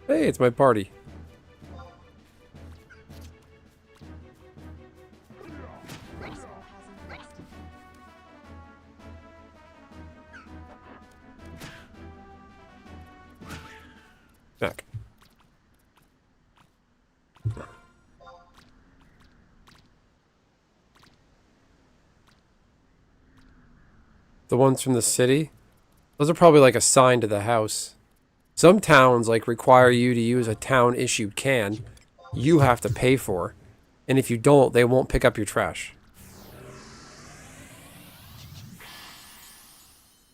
Hey, it's my party. Back. The ones from the city? Those are probably like assigned to the house. Some towns like require you to use a town issued can you have to pay for. And if you don't, they won't pick up your trash.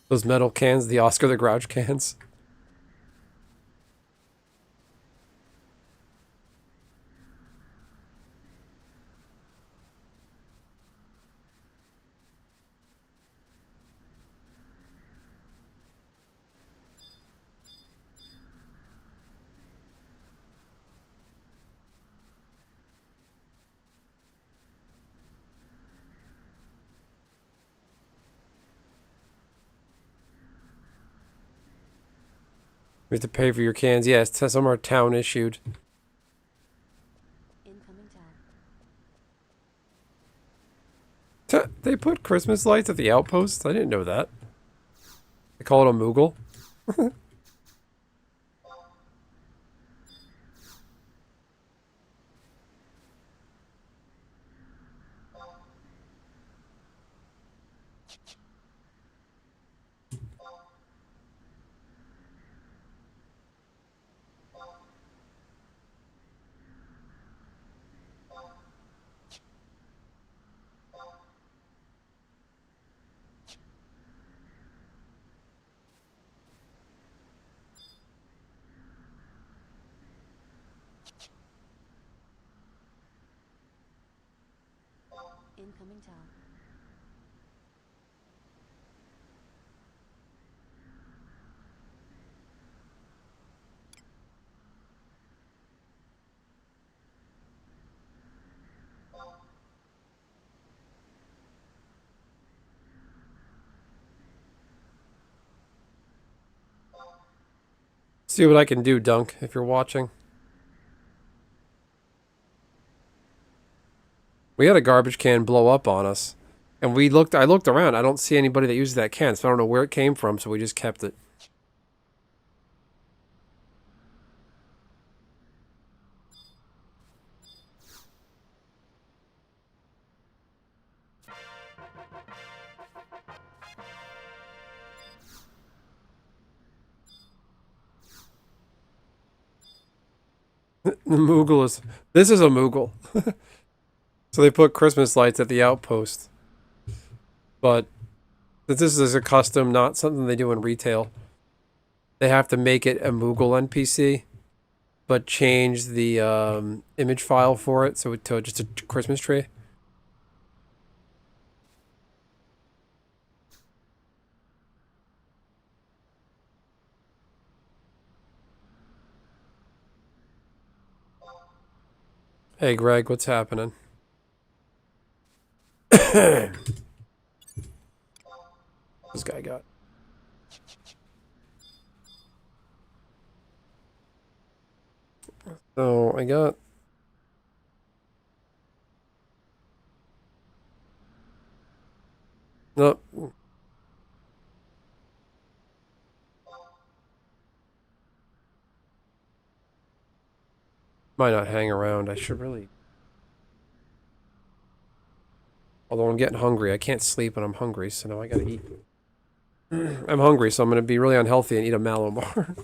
Those metal cans, the Oscar the Grouch cans. You have to pay for your cans. Yes, some are town issued. Incoming tab. They put Christmas lights at the outposts? I didn't know that. They call it a Moogle? Incoming tab. See what I can do, Dunk, if you're watching. We had a garbage can blow up on us. And I looked around. I don't see anybody that uses that can, so I don't know where it came from, so we just kept it. The Moogle is... This is a Moogle. So they put Christmas lights at the outpost. But this is a custom, not something they do in retail. they have to make it a Moogle NPC, but change the image file for it so to just a Christmas tree. Hey Greg, what's happening? This guy got. So I got. Nope. Might not hang around. I should really. Although I'm getting hungry. I can't sleep when I'm hungry, so now I gotta eat. I'm hungry, so I'm gonna be really unhealthy and eat a Mallow bar.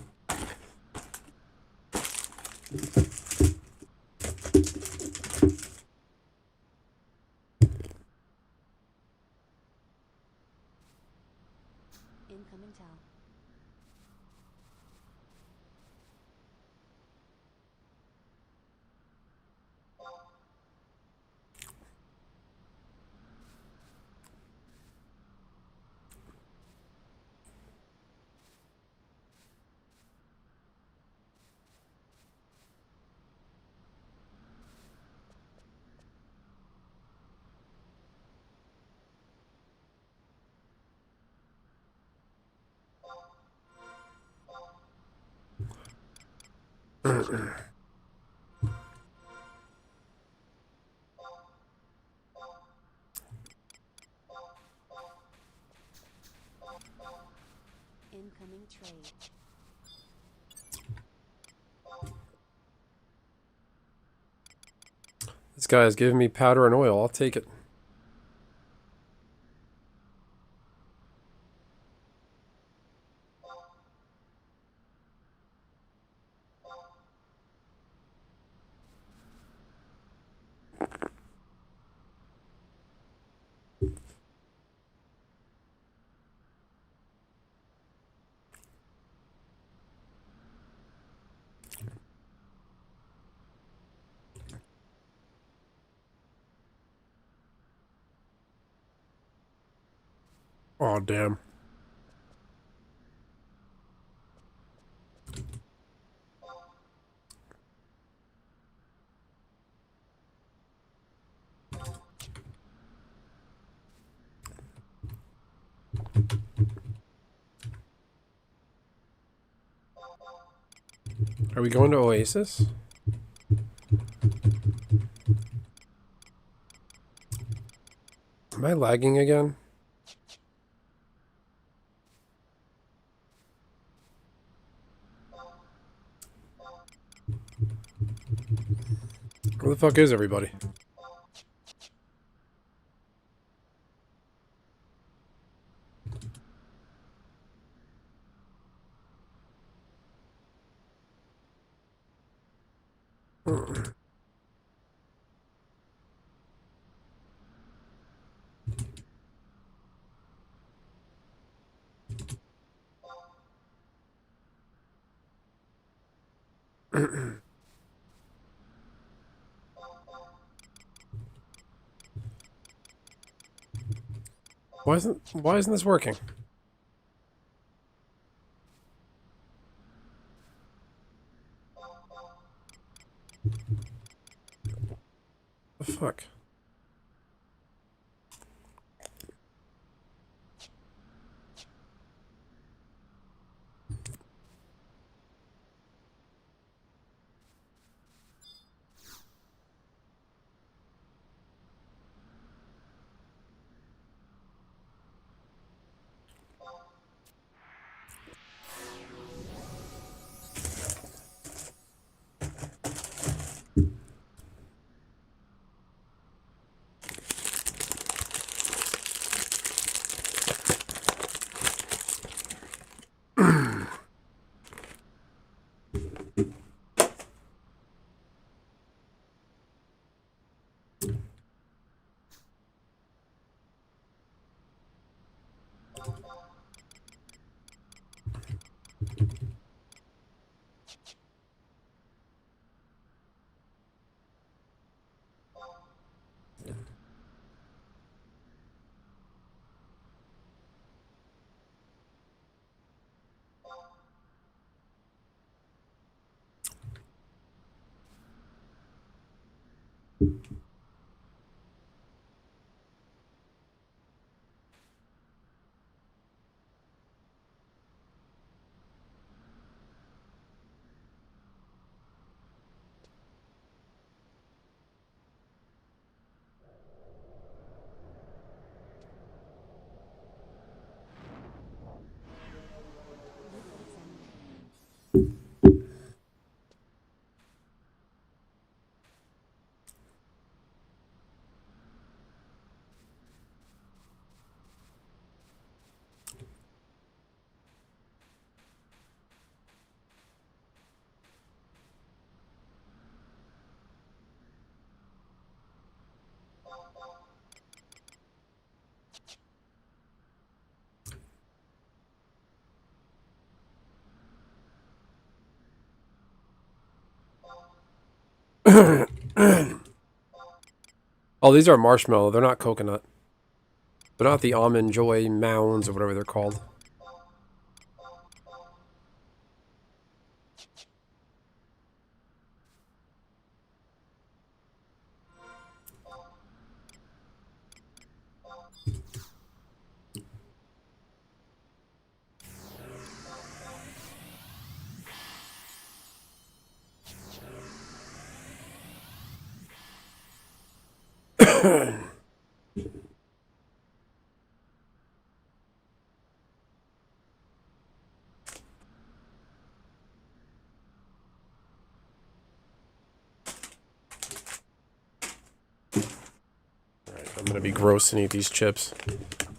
Incoming tower. Incoming trade. This guy is giving me powder and oil. I'll take it. Oh, damn. Are we going to Oasis? Am I lagging again? Where the fuck is everybody? Why isn't this working? The fuck? Oh, these are marshmallow. They're not coconut. They're not the almond joy mounds or whatever they're called. I'm gonna be gross and eat these chips.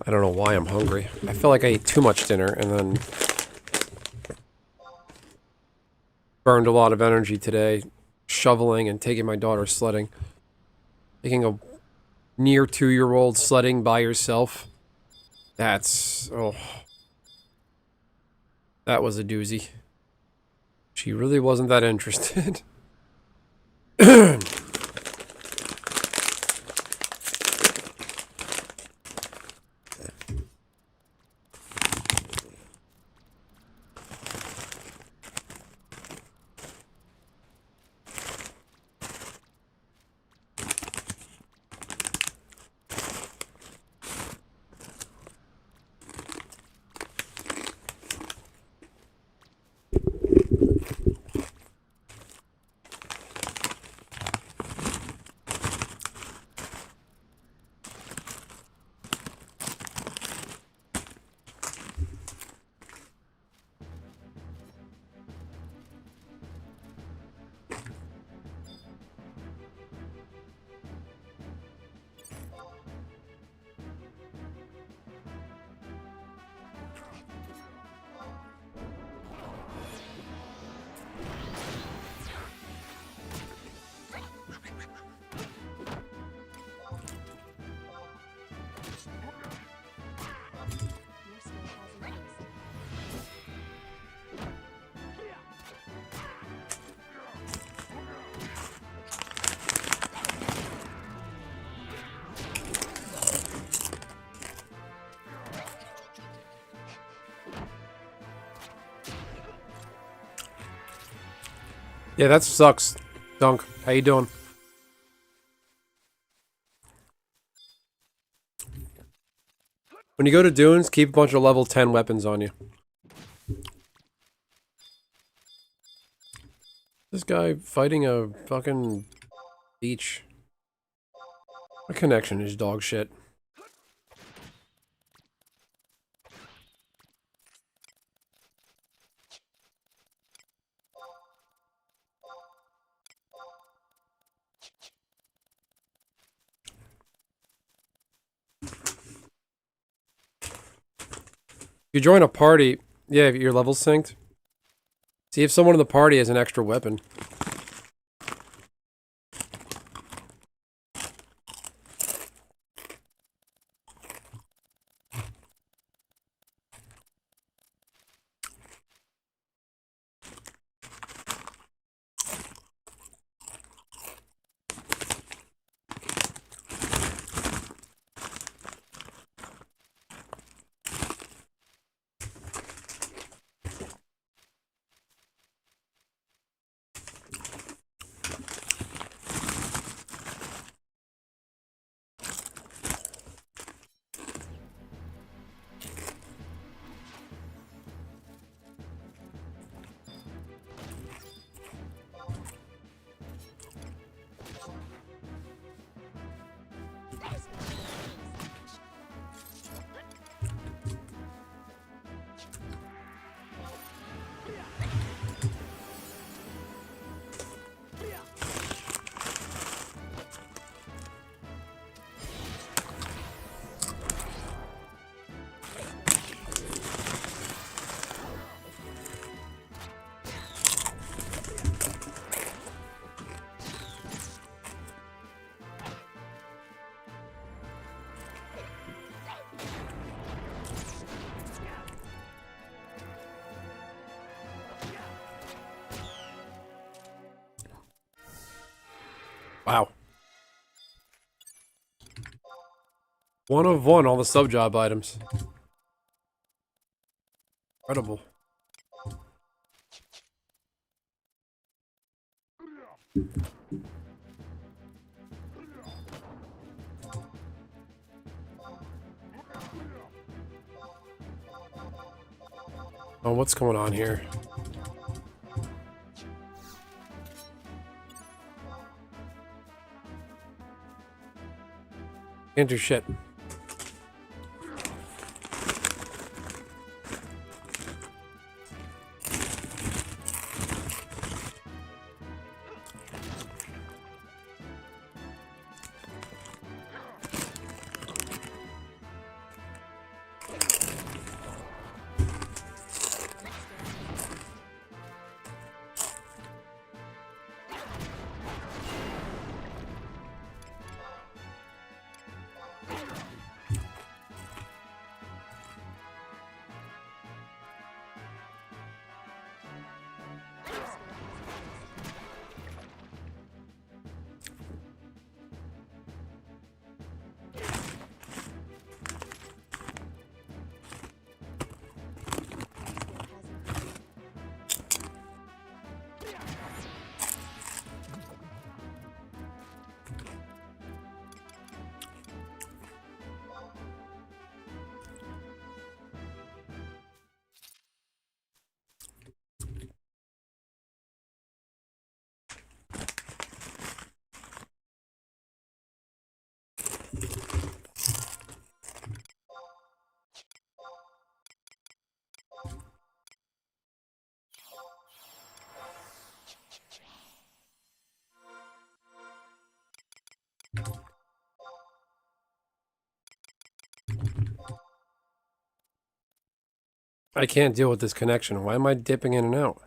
I don't know why I'm hungry. I feel like I ate too much dinner and then burned a lot of energy today shoveling and taking my daughter sledding. Taking a near 2-year-old sledding by yourself. That's... oh. That was a doozy. She really wasn't that interested. Your skill has increased. Yeah, that sucks. Dunk, how you doing? When you go to dunes, keep a bunch of level 10 weapons on you. This guy fighting a fucking beach. My connection is dog shit. You join a party, yeah, if your level's synced. See if someone in the party has an extra weapon. Wow. 1 of 1, all the sub-job items. Incredible. Oh, what's going on here? Can't do shit. I can't deal with this connection. Why am I dipping in and out?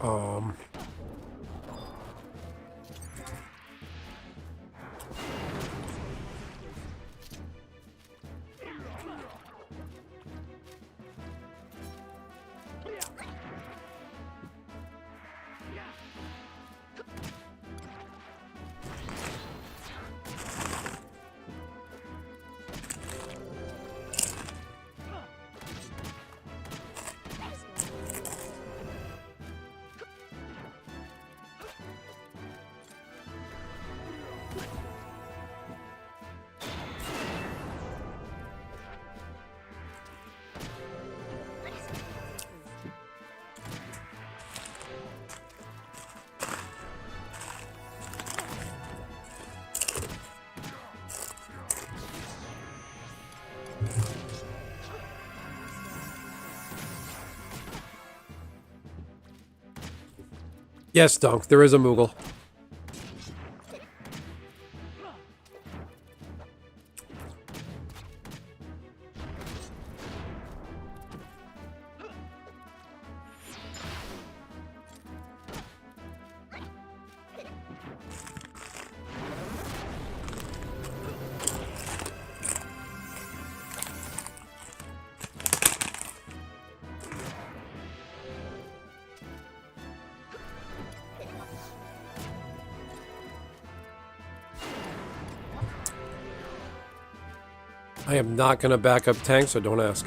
Um... Yes, Dunk, there is a Moogle. I am not gonna back up tank, so don't ask.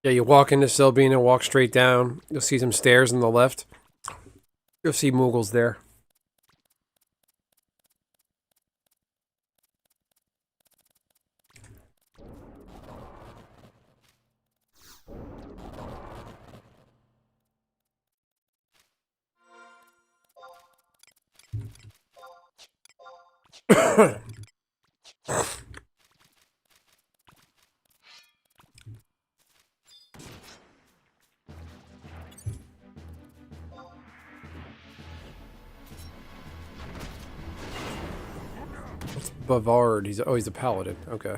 Yeah, you walk into Selbina, walk straight down. You'll see some stairs on the left. You'll see Moogles there. Bavard, he's a paladin. Okay.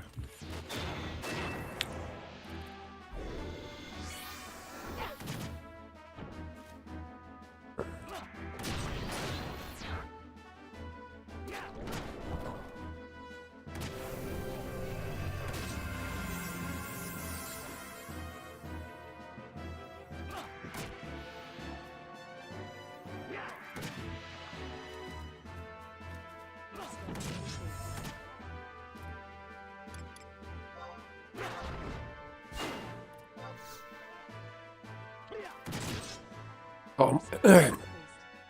Oh,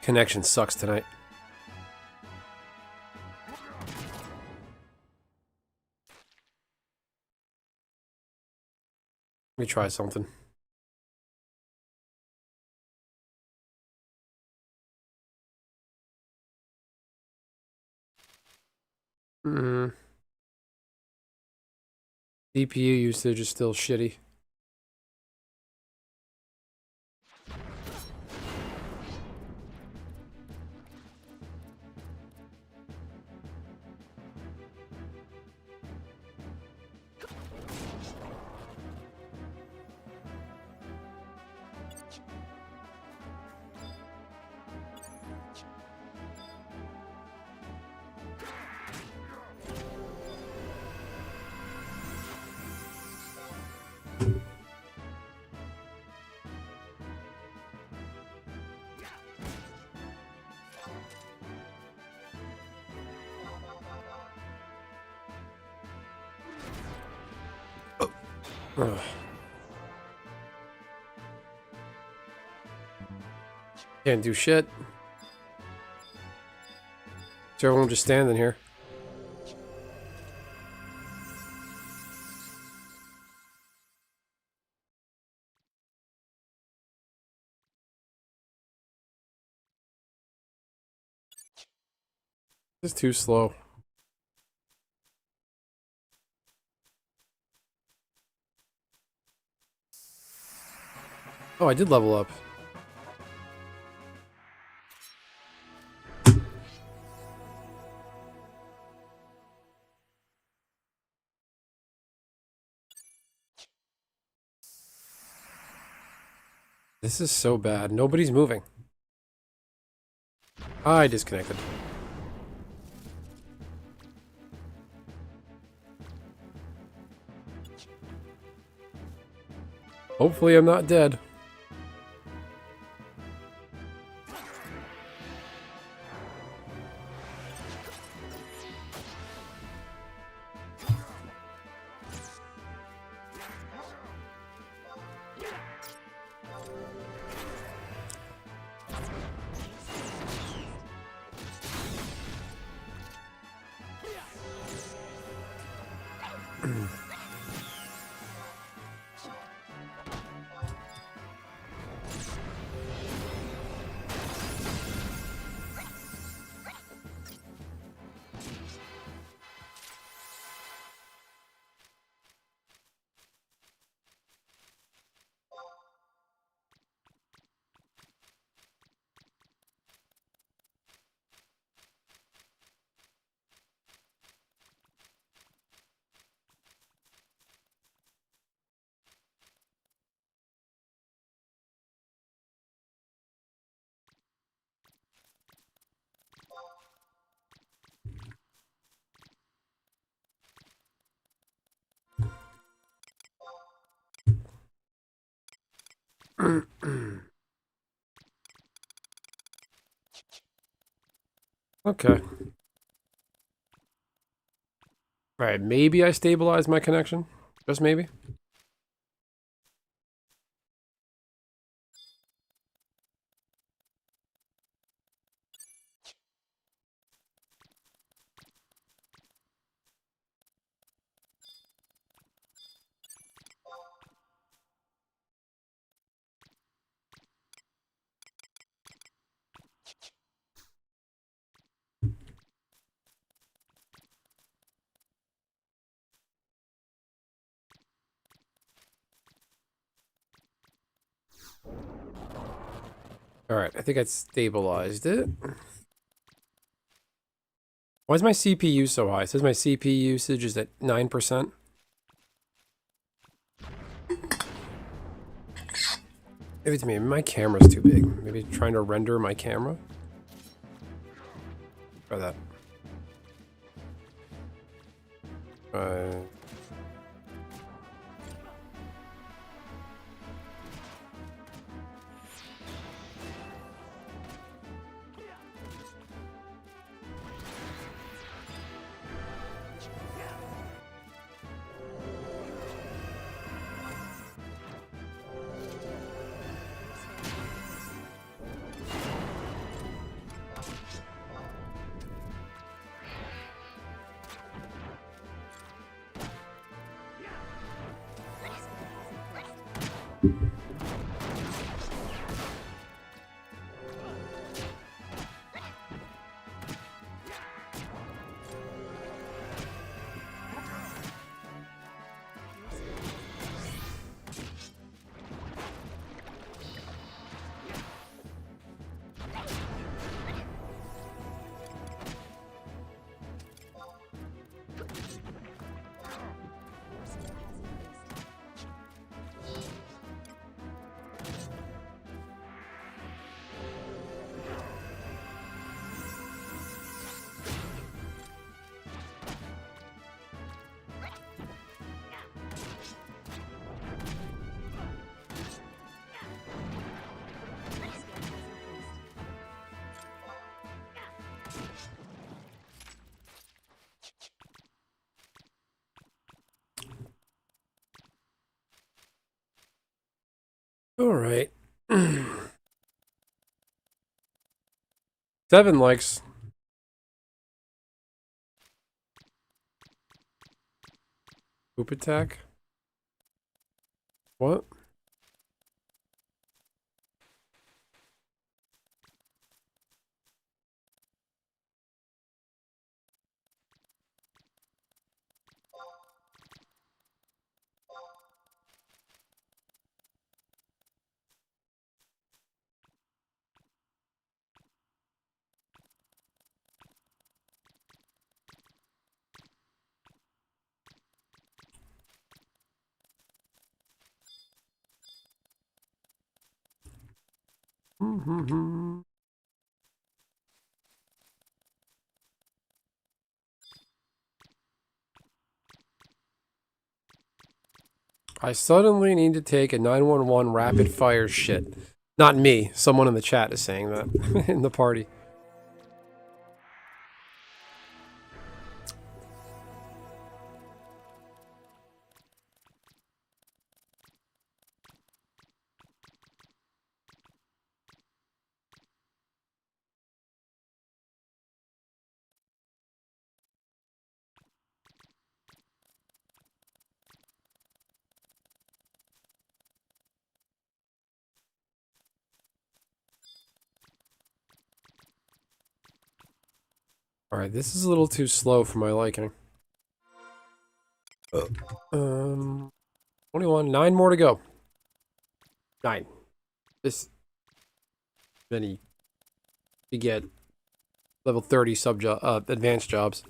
connection sucks tonight. Let me try something. CPU usage is still shitty. Ugh. Can't do shit. So everyone just standing here. This is too slow. Oh, I did level up. This is so bad. Nobody's moving. I disconnected. Hopefully I'm not dead. Okay. Alright, maybe I stabilized my connection. Just maybe. Alright, I think I stabilized it. Why is my CPU so high? It says my CPU usage is at 9%. Maybe it's me. My camera's too big. Maybe trying to render my camera. Try that. All right. 7 likes. Poop attack? What? I suddenly need to take a 911 rapid fire shit. Not me. Someone in the chat is saying that in the party. Alright, this is a little too slow for my liking. 21, 9 more to go. 9. This many to get level 30 advanced jobs.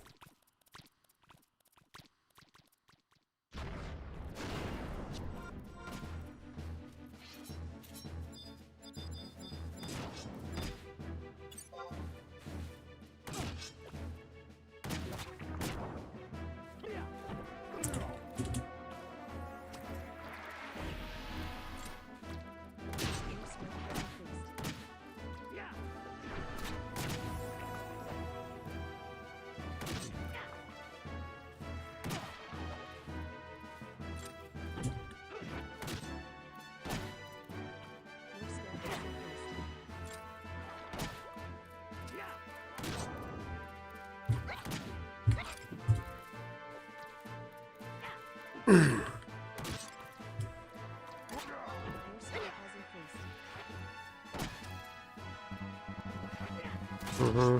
Mm-hmm.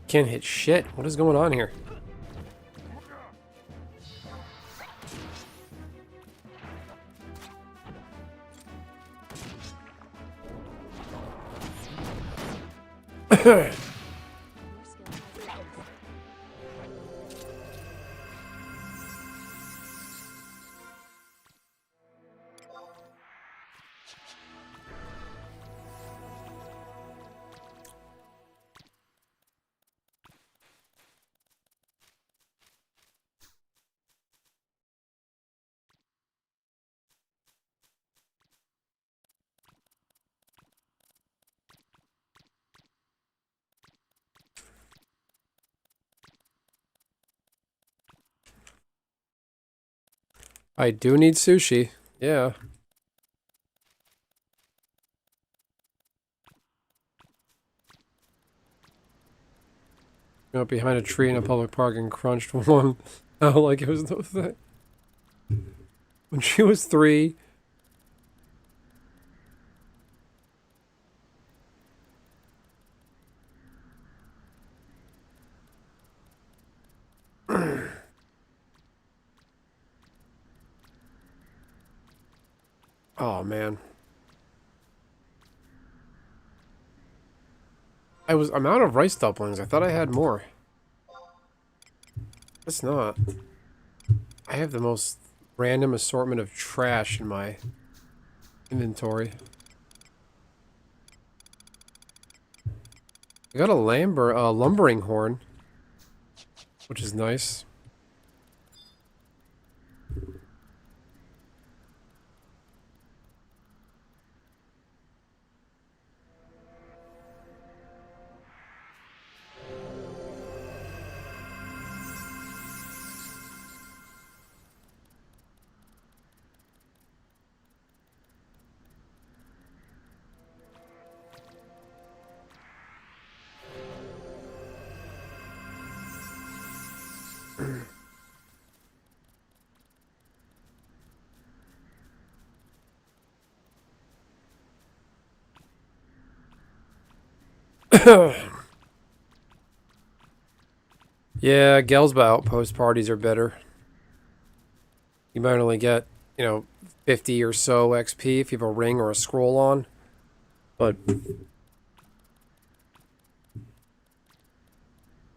Can't hit shit. What is going on here? I do need sushi. Yeah. Up behind a tree in a public park and crunched one. Oh, like it was no thing. When she was 3. Oh man. I'm out of rice dumplings. I thought I had more. It's not. I have the most random assortment of trash in my inventory. I got a lumbering horn, which is nice. Yeah, Gelsba outpost parties are better. You might only get, 50 or so XP if you have a ring or a scroll on. But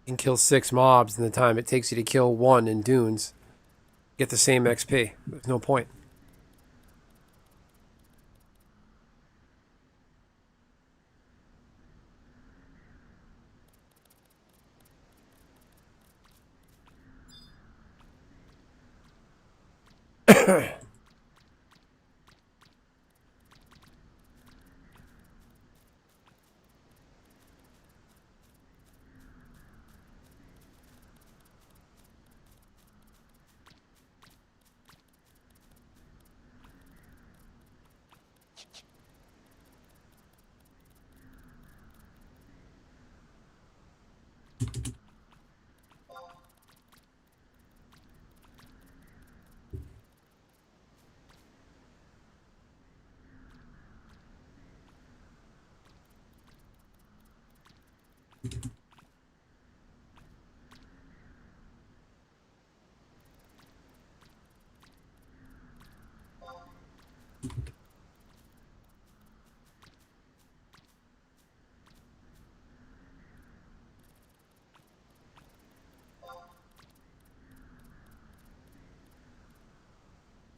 You can kill 6 mobs in the time it takes you to kill 1 in Dunes. Get the same XP. There's no point.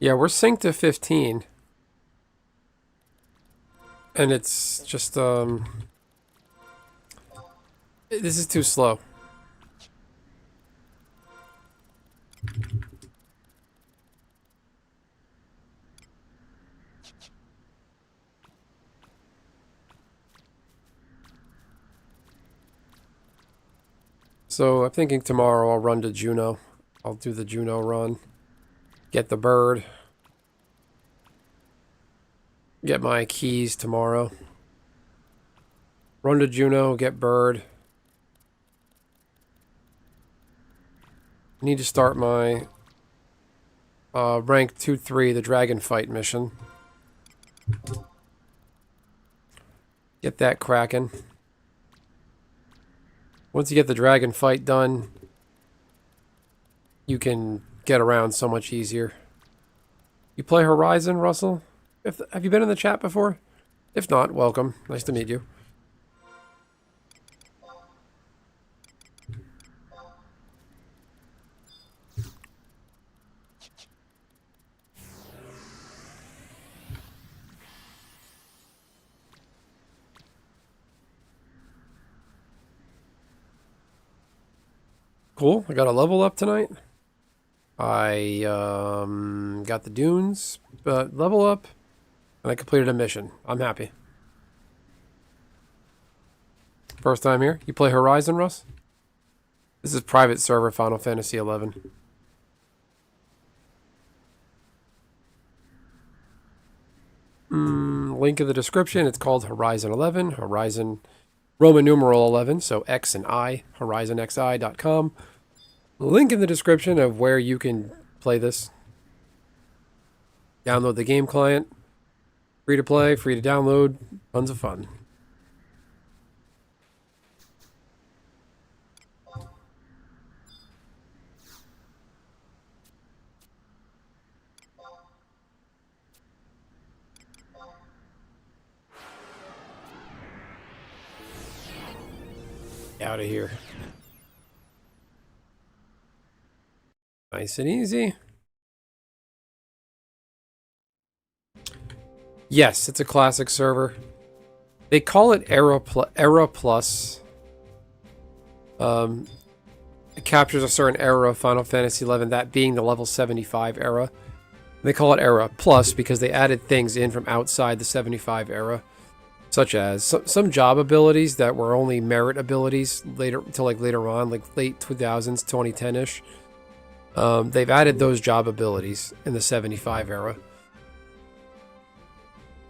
Yeah, we're synced to 15. And it's just, this is too slow. So I'm thinking tomorrow I'll run to Juno. I'll do the Juno run. Get the bird. Get my keys tomorrow. Run to Juno, get bird. Need to start my rank 2-3, the dragon fight mission. Get that cracking. Once you get the dragon fight done, you can get around so much easier. You play Horizon, Russell? Have you been in the chat before? If not, welcome. Nice to meet you. Cool. I got a level up tonight. I got the Dunes level up, and I completed a mission. I'm happy. First time here. You play Horizon, Russ? This is private server Final Fantasy 11. Link in the description. It's called Horizon 11. Horizon Roman numeral 11, so X and I, horizonxi.com. Link in the description of where you can play this. Download the game client. Free to play, free to download. Tons of fun. Out of here. Nice and easy. Yes, it's a classic server. They call it Era Plus. It captures a certain era of Final Fantasy XI, that being the level 75 era. They call it Era Plus because they added things in from outside the 75 era, such as some job abilities that were only merit abilities later on, like late 2000s, 2010-ish. They've added those job abilities in the 75 era.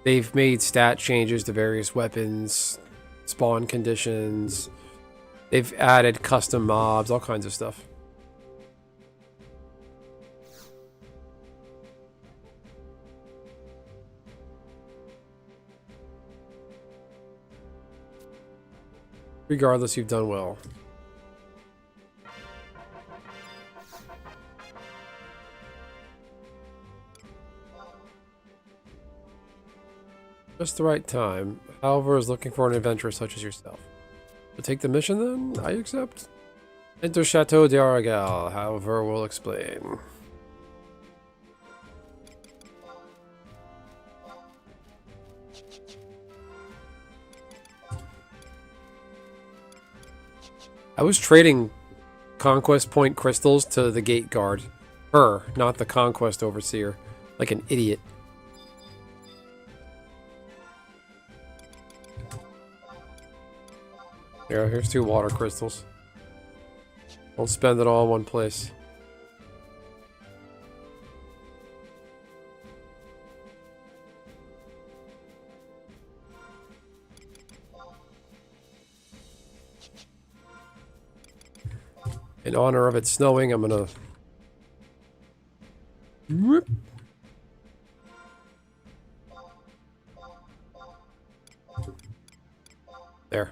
They've made stat changes to various weapons, spawn conditions. They've added custom mobs, all kinds of stuff. Regardless, you've done well. Just the right time. Halvar is looking for an adventurer such as yourself. To take the mission then? I accept. Enter Chateau d'Aragal, however, we'll explain. I was trading Conquest Point crystals to the gate guard. Her, not the Conquest Overseer. Like an idiot. Yeah, here's 2 water crystals. Don't spend it all in one place. In honor of it snowing, I'm gonna... Whoop. There.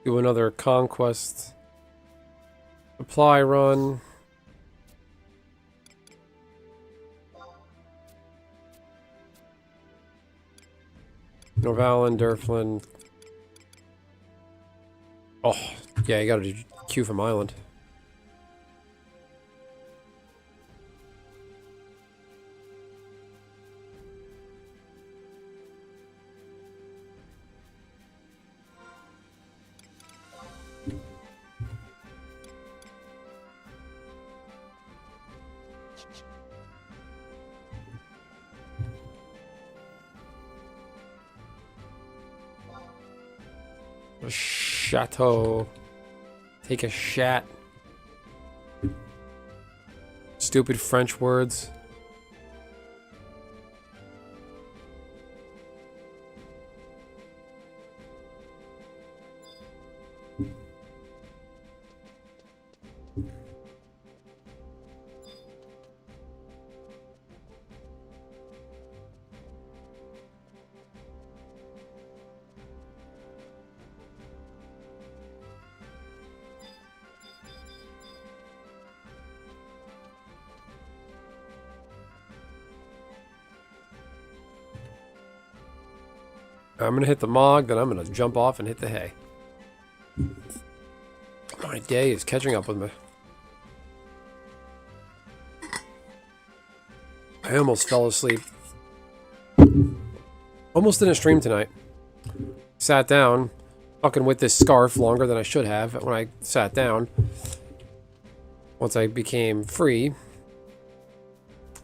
Do another conquest supply run. Norvalen, Durflin. Oh, yeah, you gotta do Q from Island. Chateau. Take a shat. Stupid French words. I'm gonna hit the Mog, then I'm gonna jump off and hit the hay. My day is catching up with me. I almost fell asleep. Almost didn't stream tonight. Sat down, fucking with this scarf longer than I should have when I sat down. Once I became free.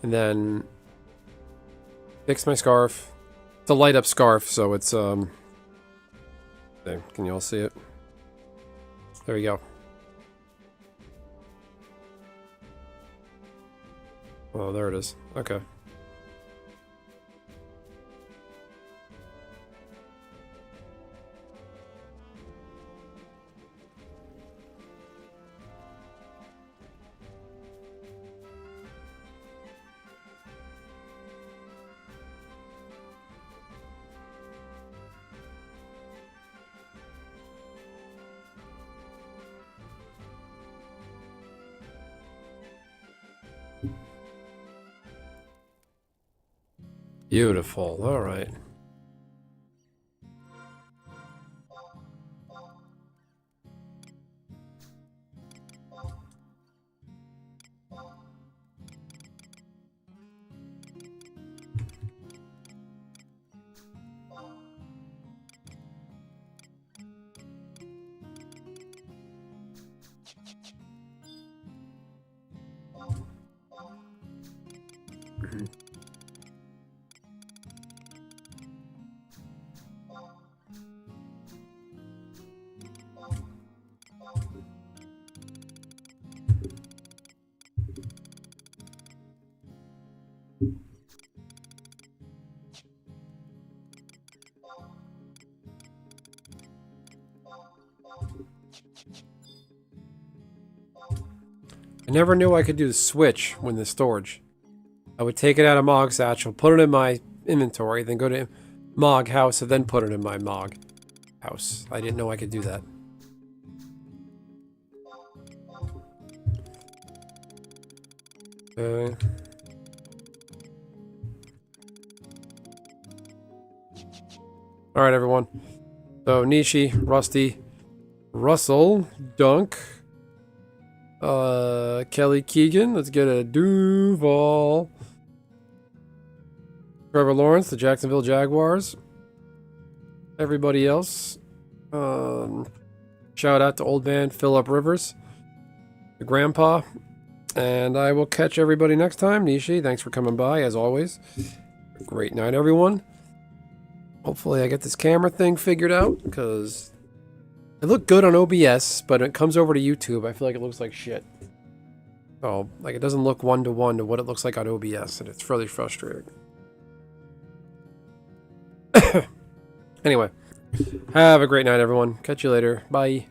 And then fixed my scarf. It's a light up scarf, so it's okay, can you all see it? There we go. Oh, there it is. Okay. Beautiful. All right. I never knew I could do the switch when the storage. I would take it out of Mog Satchel, put it in my inventory, then go to Mog House, and then put it in my Mog House. I didn't know I could do that. Okay. Alright, everyone. So, Nishi, Rusty, Russell, Dunk, Kelly Keegan, let's get a Duval. Trevor Lawrence, the Jacksonville Jaguars. Everybody else. Shout out to old man Philip Rivers, the grandpa. And I will catch everybody next time. Nishi, thanks for coming by, as always. Great night, everyone. Hopefully I get this camera thing figured out, because it looked good on OBS, but when it comes over to YouTube, I feel like it looks like shit. Oh, like it doesn't look one-to-one to what it looks like on OBS, and it's really frustrating. Anyway, have a great night, everyone. Catch you later. Bye.